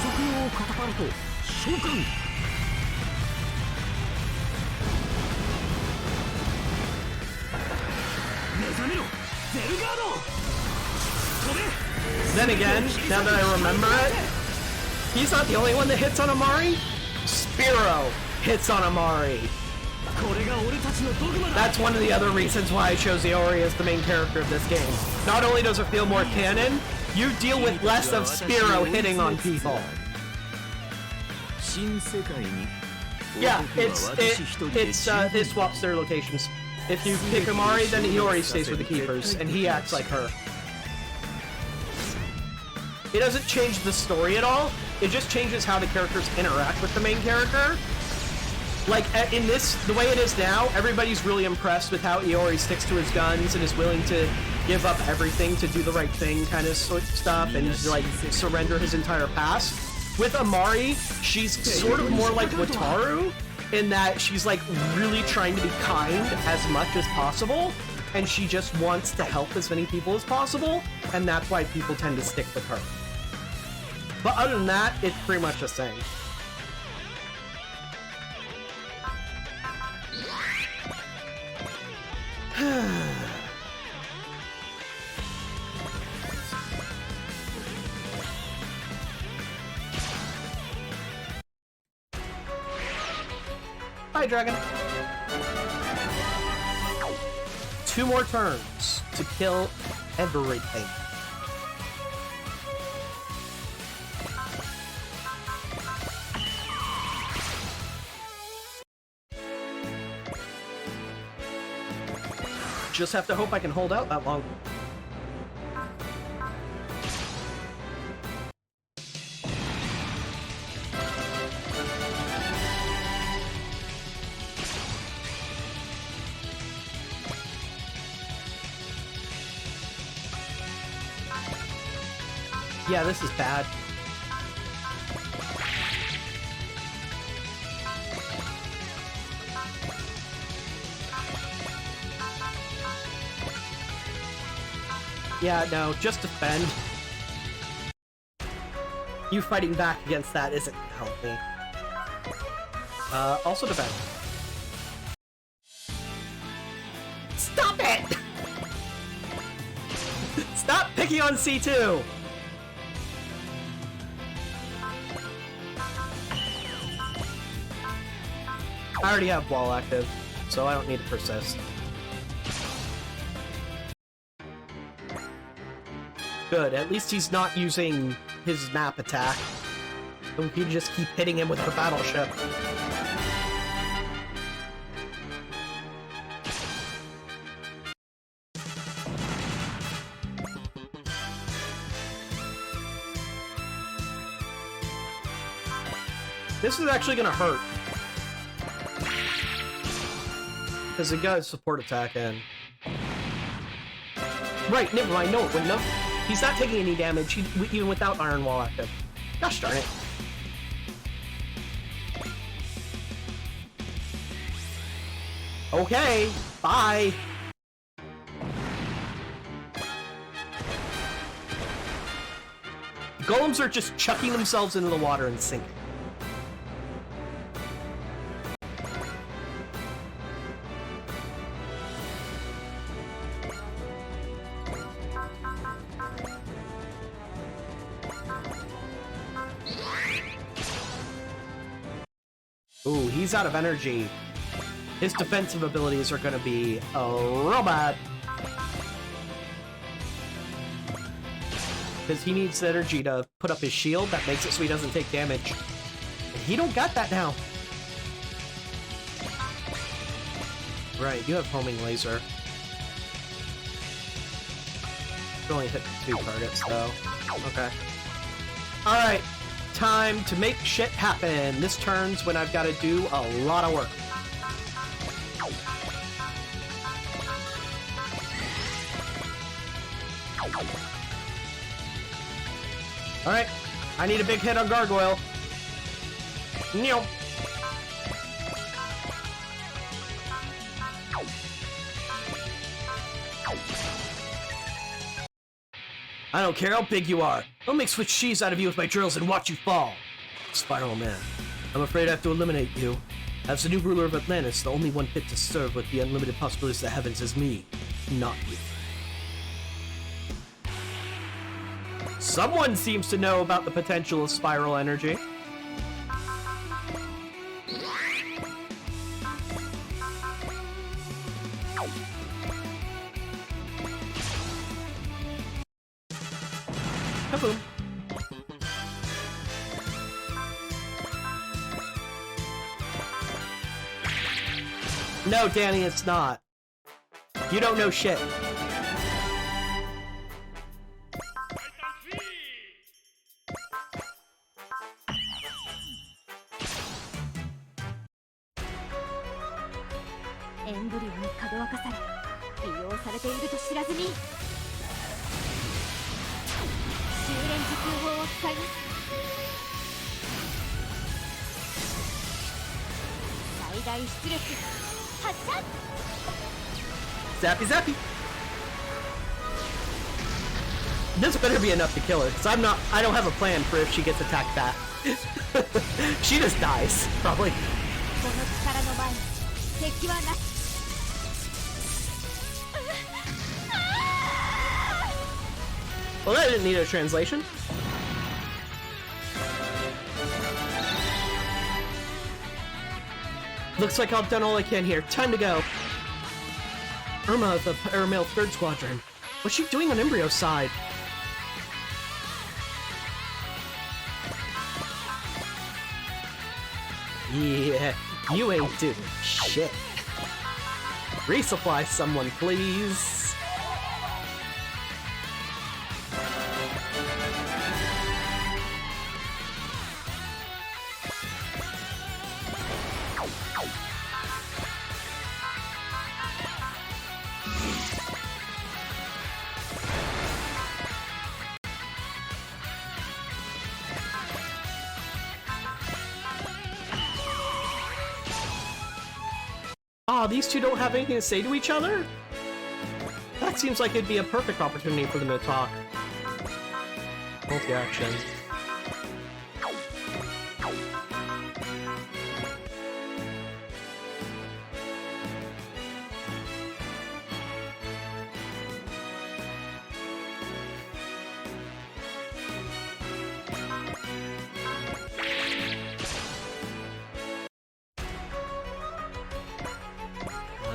速用カタパルト召喚 目覚めろゼルガード Then again, now that I remember it, he's not the only one that hits on Amari. Spiro hits on Amari. That's one of the other reasons why I chose Iori as the main character of this game. Not only does it feel more canon, you deal with less of Spiro hitting on people. Yeah, it swaps their locations. If you pick Amari, then Iori stays with the Keepers, and he acts like her. It doesn't change the story at all, it just changes how the characters interact with the main character. Like, in this, the way it is now, everybody's really impressed with how Iori sticks to his guns and is willing to give up everything to do the right thing kind of stuff and, like, surrender his entire past. With Amari, she's sort of more like Wataru, in that she's, like, really trying to be kind as much as possible, and she just wants to help as many people as possible, and that's why people tend to stick with her. But other than that, it's pretty much the same. Bye, dragon. 2 more turns to kill everything. Just have to hope I can hold out that long. Yeah, this is bad. Yeah, no, just defend. You fighting back against that isn't helping. Also defend. Stop it! Stop picking on C2! I already have wall active, so I don't need to persist. Good, at least he's not using his map attack. So we can just keep hitting him with the battleship. This is actually gonna hurt. Because it got a support attack in. Right, never mind, no it wouldn't have. He's not taking any damage, even without Iron Wall active. Gosh darn it. Okay, bye! Golems are just chucking themselves into the water and sinking. Ooh, he's out of energy. His defensive abilities are gonna be real bad. Because he needs the energy to put up his shield, that makes it so he doesn't take damage. And he don't got that now. Right, you have homing laser. You only hit 2 targets though. Okay. Alright. Time to make shit happen. This turn's when I've got to do a lot of work. Alright, I need a big hit on Gargoyle. Neil. I don't care how big you are. I'll make switch cheese out of you with my drills and watch you fall. Spiral Man, I'm afraid I have to eliminate you. As the new ruler of Atlantis, the only one fit to serve with the unlimited possibilities of the heavens is me, not you. Someone seems to know about the potential of spiral energy. Kaboom. No, Danny, it's not. You don't know shit.エンブリオにかどわかされ利用されていると知らずに修練時空砲を使います。最大出力発射。 Zappy zappy. This better be enough to kill her, because I don't have a plan for if she gets attacked back. She just dies, probably. この力の前に敵はなし。 Well, that didn't need a translation. Looks like I've done all I can here. Time to go. Irma of the Airmail 3rd Squadron. What's she doing on Embryo's side? Yeah, you ain't doing shit. Resupply someone, please. Aw, these two don't have anything to say to each other? That seems like it'd be a perfect opportunity for them to talk. Multi-action.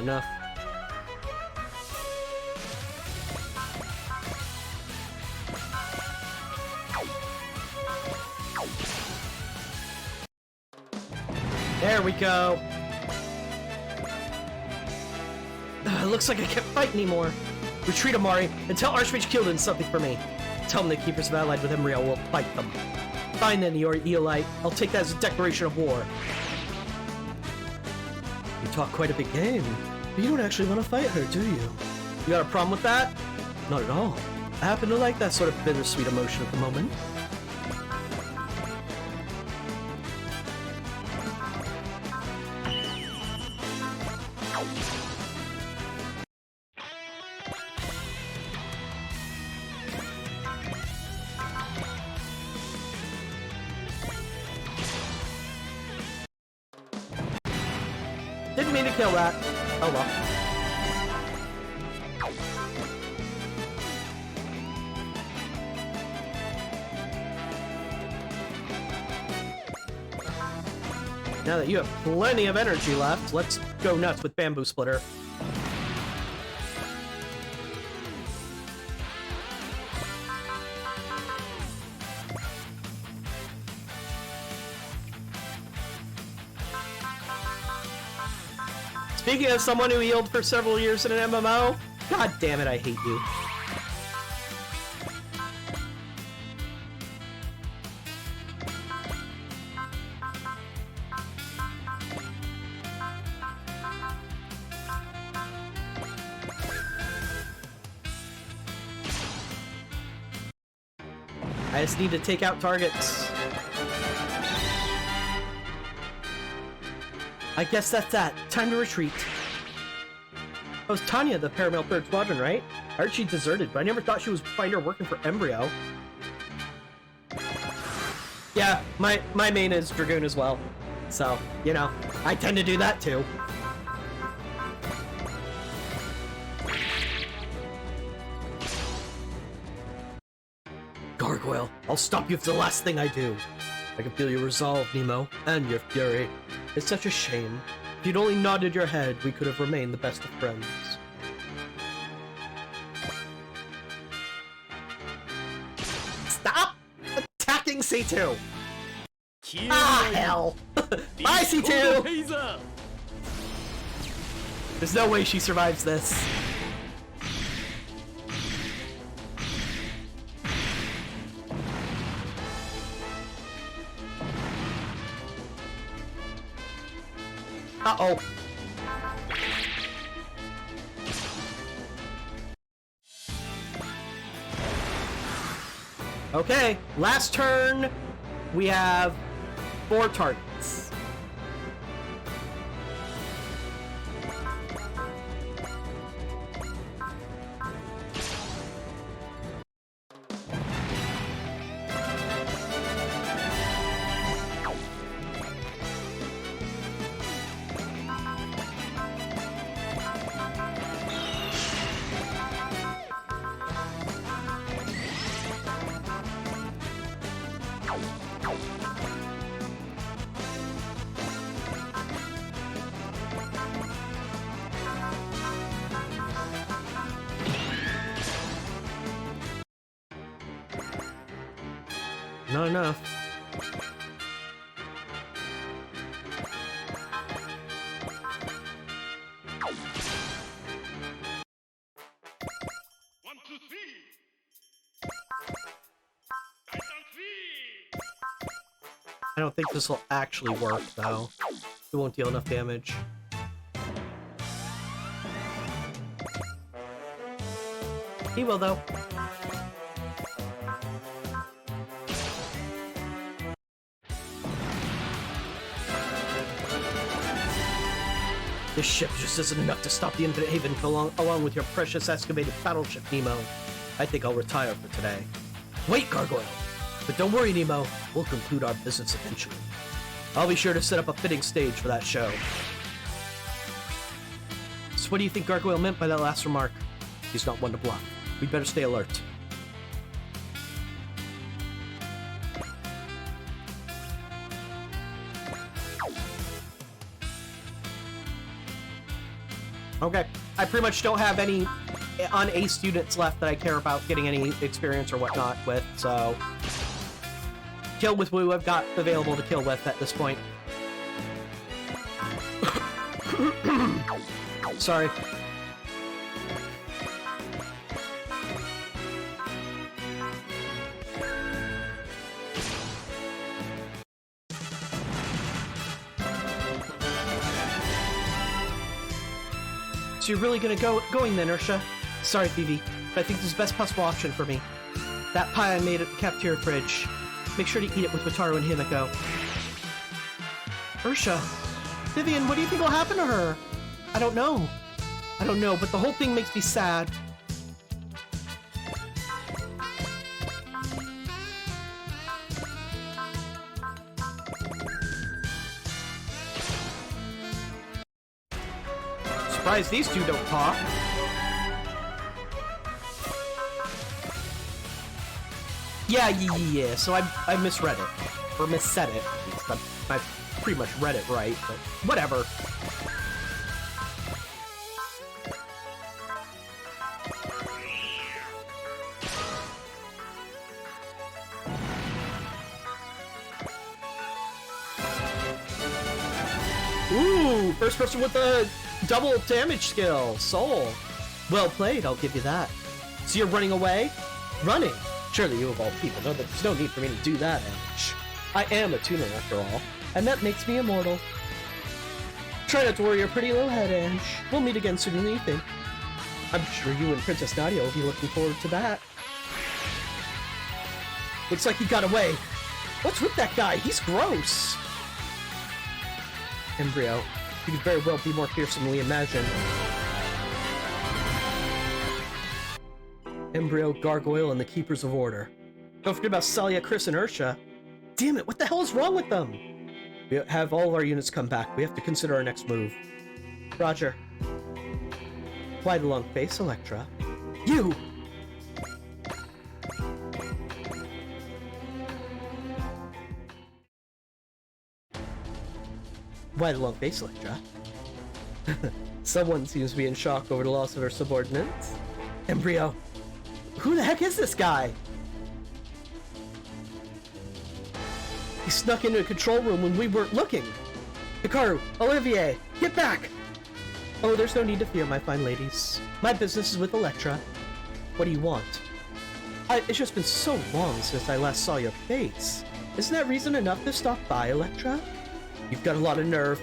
Enough. There we go. Looks like I can't fight anymore. Retreat, Amari, and tell Archmage Kilden something for me. Tell them the Keepers of Allied with Embryo will fight them. Fine then, your Eolite. I'll take that as a declaration of war. You talk quite a big game, but you don't actually want to fight her, do you? You got a problem with that? Not at all. I happen to like that sort of bittersweet emotion at the moment. Didn't mean to kill that. Oh well. Now that you have plenty of energy left, let's go nuts with Bamboo Splitter. Speaking of someone who healed for several years in an MMO, god damn it, I hate you. I just need to take out targets. I guess that's that. Time to retreat. That was Tanya, the Paramount 3rd Squadron, right? I heard she deserted, but I never thought she was finder working for Embryo. Yeah, my main is Dragoon as well. So, you know, I tend to do that too. Gargoyle, I'll stop you if it's the last thing I do. I can feel your resolve, Nemo, and your fury. It's such a shame. If you'd only nodded your head, we could have remained the best of friends. Stop fucking C2! Ah, hell! Bye, C2! フェイザー There's no way she survives this. Uh-oh. Okay, last turn, we have 4 targets. Not enough. I don't think this will actually work, though. It won't deal enough damage. He will, though. This ship just isn't enough to stop the Infinite Haven along with your precious excavated battleship, Nemo. I think I'll retire for today. Wait, Gargoyle! But don't worry, Nemo. We'll conclude our business eventually. I'll be sure to set up a fitting stage for that show. So what do you think Gargoyle meant by that last remark? He's not one to bluff. We'd better stay alert. Okay, I pretty much don't have any on-ace students left that I care about getting any experience or whatnot with, so... Kill with Woo I've got available to kill with at this point. Sorry. So you're really gonna going then, Ursha? Sorry, Phoebe, but I think this is the best possible option for me. That pie I made at the cafeteria fridge. Make sure to eat it with Wataru and Himiko. Ursha! Vivian, what do you think will happen to her? I don't know. I don't know, but the whole thing makes me sad. Surprised these two don't talk. Yeah, so I misread it. Or missaid it, at least. I pretty much read it right, but whatever. Ooh, first person with a double damage skill, Soul. Well played, I'll give you that. So you're running away? Running? Surely you of all people know that there's no need for me to do that, Ash. I am a tuner after all, and that makes me immortal. Try not to worry your pretty little head, Ash. We'll meet again sooner than you think. I'm sure you and Princess Nadia will be looking forward to that. Looks like he got away. What's with that guy? He's gross. Embryo, you could very well be more fearsomely imagined. Embryo, Gargoyle, and the Keepers of Order. Don't forget about Salia, Chris, and Ursha. Damn it, what the hell is wrong with them? We have all of our units come back. We have to consider our next move. Roger. Why the long face, Electra? You! Why the long face, Electra? Someone seems to be in shock over the loss of her subordinates. Embryo, who the heck is this guy? He snuck into a control room when we weren't looking. Hikaru, Olivier, get back! Oh, there's no need to fear, my fine ladies. My business is with Electra. What do you want? It's just been so long since I last saw your face. Isn't that reason enough to stop by, Electra? You've got a lot of nerve.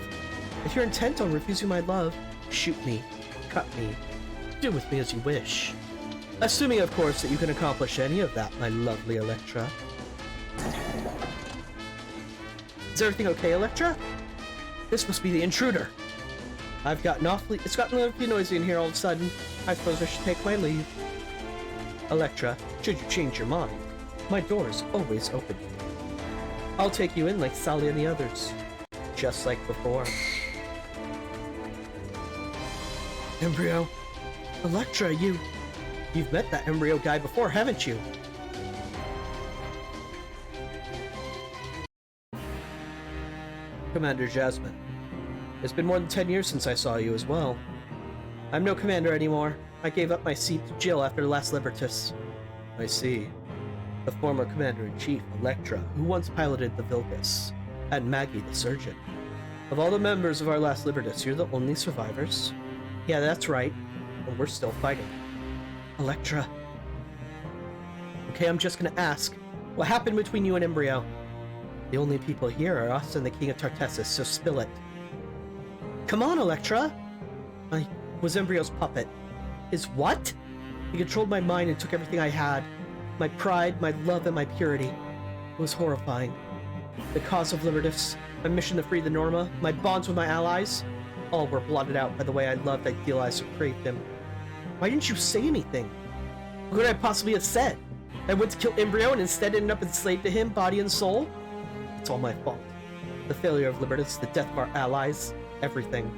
If you're intent on refusing my love, shoot me, cut me, do with me as you wish. Assuming, of course, that you can accomplish any of that, my lovely Electra. Is everything okay, Electra? This must be the intruder. It's gotten a little noisy in here all of a sudden. I suppose I should take my leave. Electra, should you change your mind, my door is always open. I'll take you in like Sally and the others. Just like before. Embryo. Electra, you've met that Embryo guy before, haven't you? Commander Jasmine. It's been more than 10 years since I saw you as well. I'm no commander anymore. I gave up my seat to Jill after the last Libertas. I see. The former commander-in-chief, Electra, who once piloted the Vilcus, and Maggie the surgeon. Of all the members of our last Libertas, you're the only survivors? Yeah, that's right. And we're still fighting. Electra. Okay, I'm just gonna ask. What happened between you and Embryo? The only people here are us and the King of Tartessus, so spill it. Come on, Electra! I was Embryo's puppet. His what? He controlled my mind and took everything I had. My pride, my love, and my purity. It was horrifying. The cause of Libertas, my mission to free the Norma, my bonds with my allies, all were blotted out by the way I loved, idealized, or craved him. Why didn't you say anything? What could I possibly have said? I went to kill Embryo and instead ended up enslaved to him, body and soul? It's all my fault. The failure of Libertas, the death of our allies, everything.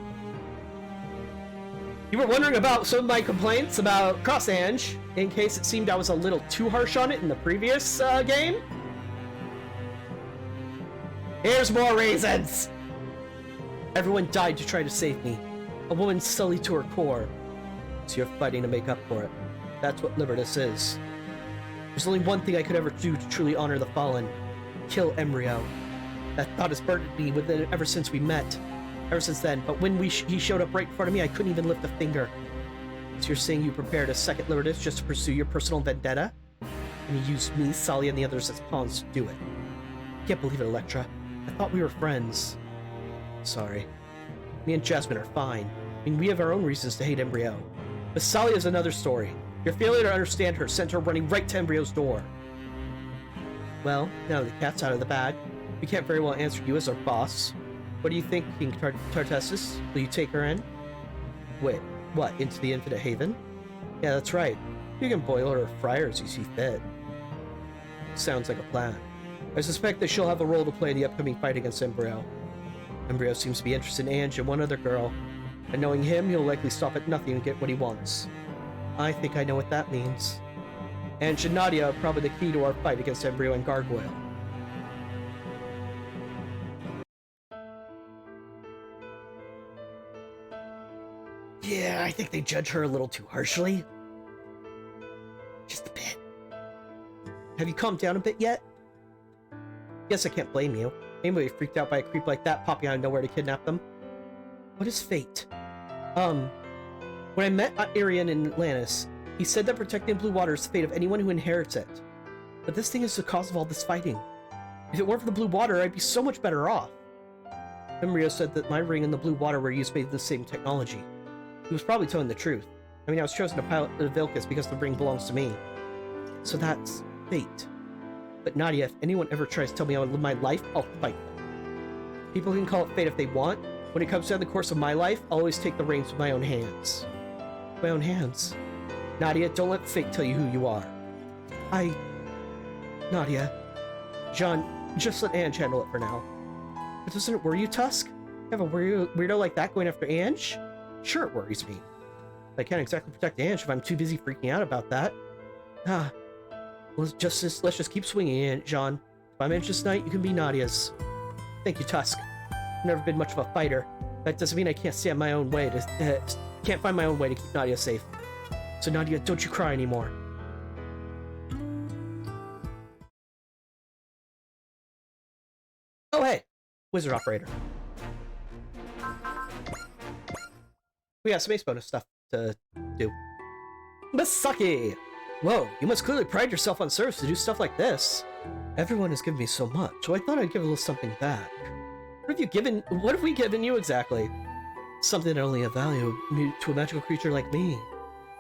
You were wondering about some of my complaints about Cross Ange, in case it seemed I was a little too harsh on it in the previous game? Here's more reasons! Everyone died to try to save me. A woman sullied to her core. So you're fighting to make up for it. That's what Libertas is. There's only one thing I could ever do to truly honor the fallen. Kill Embryo. That thought has burdened me within ever since we met. Ever since then, but when he showed up right in front of me, I couldn't even lift a finger. So you're saying you prepared a second Libertas just to pursue your personal vendetta? And you used me, Sally, and the others as pawns to do it. Can't believe it, Electra. I thought we were friends. Sorry. Me and Jasmine are fine. I mean, we have our own reasons to hate Embryo. But Sally is another story. Your failure to understand her sent her running right to Embryo's door. Well, now the cat's out of the bag, we can't very well answer you as our boss. What do you think, King Tartessus? Will you take her in? Wait, what, into the Infinite Haven? Yeah, that's right. You can boil her or fry her as you see fit. Sounds like a plan. I suspect that she'll have a role to play in the upcoming fight against Embryo. Embryo seems to be interested in Ange and one other girl, and knowing him, he'll likely stop at nothing and get what he wants. I think I know what that means. Ange and Nadia are probably the key to our fight against Embryo and Gargoyle. Yeah, I think they judge her a little too harshly. Just a bit. Have you calmed down a bit yet? Guess I can't blame you. Anybody freaked out by a creep like that popping out of nowhere to kidnap them? What is fate? When I met Arian in Atlantis, he said that protecting Blue Water is the fate of anyone who inherits it. But this thing is the cause of all this fighting. If it weren't for the Blue Water, I'd be so much better off. Embryo said that my ring and the Blue Water were used based on the same technology. He was probably telling the truth. I mean, I was chosen to pilot the Vilcus because the ring belongs to me. So that's fate. But Nadia, if anyone ever tries to tell me I would live my life, I'll fight them. People can call it fate if they want. When it comes down to the course of my life, I'll always take the reins with my own hands. My own hands? Nadia, don't let fate tell you who you are. Nadia. John, just let Ange handle it for now. But doesn't it worry you, Tusk? You have a weirdo like that going after Ange? Sure, it worries me. I can't exactly protect Ange if I'm too busy freaking out about that. Let's just keep swinging it, John. If I'm Ange's knight, you can be Nadia's. Thank you, Tusk. I've never been much of a fighter. That doesn't mean I can't stand my own way can't find my own way to keep Nadia safe. So Nadia, don't you cry anymore. Wizard Operator. We got some ace bonus stuff to do. Misaki! Whoa, you must clearly pride yourself on service to do stuff like this. Everyone has given me so much, so I thought I'd give a little something back. What have we given you exactly? Something that only of value to a magical creature like me.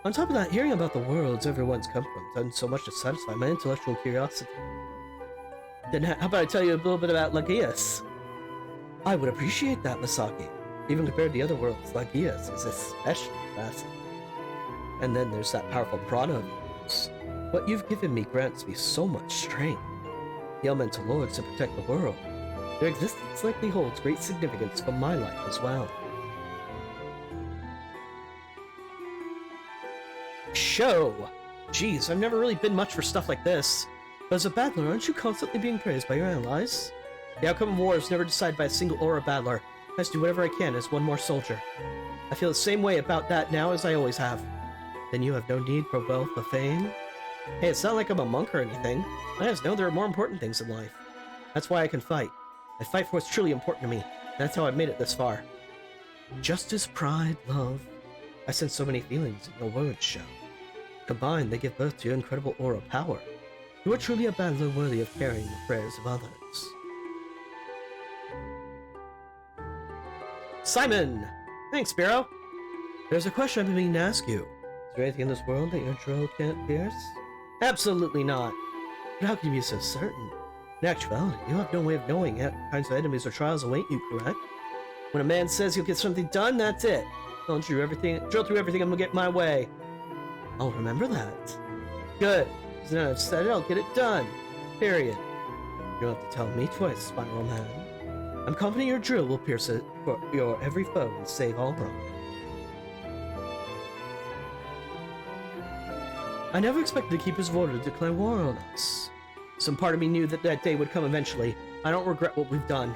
On top of that, hearing about the worlds everyone's come from has done so much to satisfy my intellectual curiosity. Then how about I tell you a little bit about Lagias? I would appreciate that, Misaki. Even compared to the other worlds, Lagias is especially fascinating. And then there's that powerful prana of yours. What you've given me grants me so much strength. The elemental lords to protect the world. Their existence likely holds great significance for my life as well. Show! Geez, I've never really been much for stuff like this. But as a battler, aren't you constantly being praised by your allies? The outcome of war is never decided by a single aura battler. I must do whatever I can as one more soldier. I feel the same way about that now as I always have. Then you have no need for wealth or fame? Hey, it's not like I'm a monk or anything. I just know there are more important things in life. That's why I can fight. I fight for what's truly important to me. That's how I've made it this far. Justice, pride, love. I sense so many feelings in your words, Show. Combined, they give birth to your incredible aura power. You are truly a battler worthy of carrying the prayers of others. Simon! Thanks, Spiro. There's a question I've been meaning to ask you. Is there anything in this world that your drill can't pierce? Absolutely not. But how can you be so certain? In actuality, you have no way of knowing what kinds of enemies or trials await you, correct? When a man says he'll get something done, that's it. I'll drill through everything and get my way. I'll remember that. Good. Because now I've said it, I'll get it done. Period. You don't have to tell me twice, Spiral Man. I'm confident your drill will pierce it for your every foe and save all wrong. I never expected to keep his word to declare war on us. Some part of me knew that that day would come eventually. I don't regret what we've done.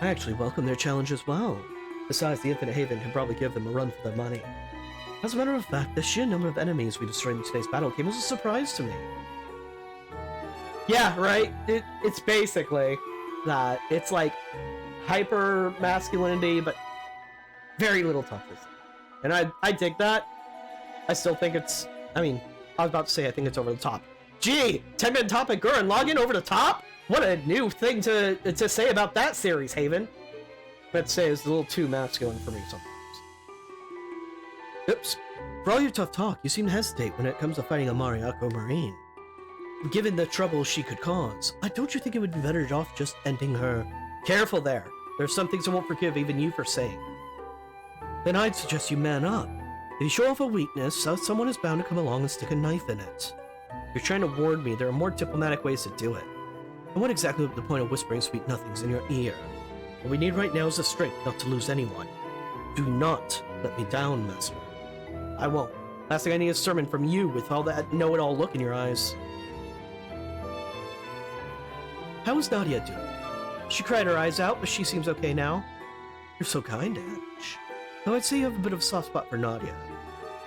I actually welcome their challenge as well. Besides, the Infinite Haven can probably give them a run for their money. As a matter of fact, the sheer number of enemies we destroyed in today's battle came as a surprise to me. Yeah, right? It's basically that. It's like hyper masculinity, but very little toughness. And I dig that. I still think it's, I mean, I was about to say I think it's over the top. Gee, 10-minute topic Gurren Lagann over the top? What a new thing to say about that series, Haven. Let's say it's a little too masculine for me sometimes. Oops. For all your tough talk, you seem to hesitate when it comes to fighting a Mariako Marine. Given the trouble she could cause, don't you think it would be better off just ending her? Careful there. There's some things I won't forgive even you for saying. Then I'd suggest you man up. If you show off a weakness, someone is bound to come along and stick a knife in it. If you're trying to warn me, there are more diplomatic ways to do it. And what exactly would be the point of whispering sweet nothings in your ear? What we need right now is the strength not to lose anyone. Do not let me down, Master. I won't. Last thing I need is a sermon from you with all that know-it-all look in your eyes. How is Nadia doing? She cried her eyes out, but she seems okay now. You're so kind, Edge. Though I'd say you have a bit of a soft spot for Nadia.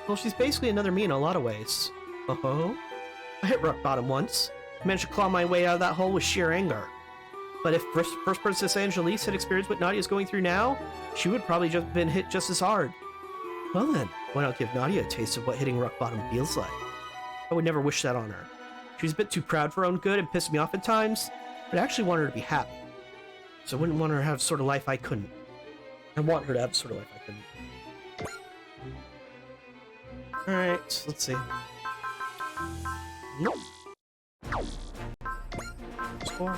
Well, she's basically another me in a lot of ways. Uh-huh. I hit rock bottom once. I managed to claw my way out of that hole with sheer anger. But if First Princess Angelise had experienced what Nadia's going through now, she would probably just been hit just as hard. Well then, why not give Nadia a taste of what hitting rock bottom feels like? I would never wish that on her. She's a bit too proud for her own good and pissed me off at times, but I actually want her to be happy. So I wouldn't want her to have the sort of life I couldn't. I want her to have the sort of life I couldn't. Alright, let's see. Nope. Score.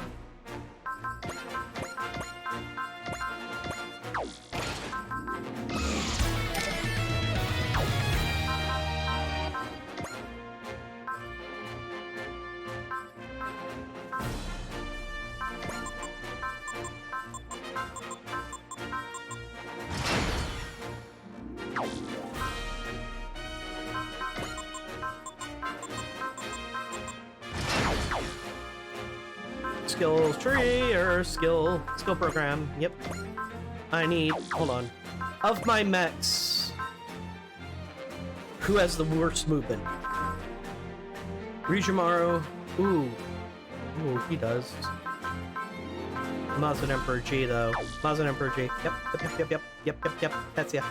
Skill tree or skill program. Yep. I need, hold on. Of my mechs, who has the worst movement? Rijimaro. Ooh, he does. Mazda Emperor G, though. Mazda Emperor G. Yep. That's ya.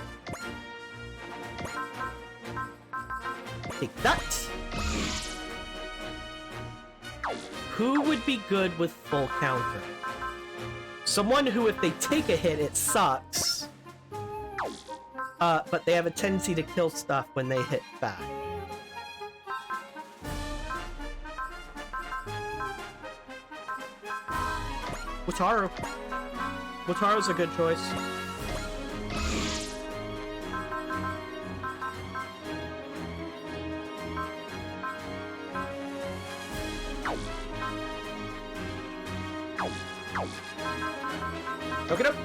Take that. Who would be good with full counter? Someone who, if they take a hit, it sucks. But they have a tendency to kill stuff when they hit back. Wataru. Wataru's a good choice. Okay, nope.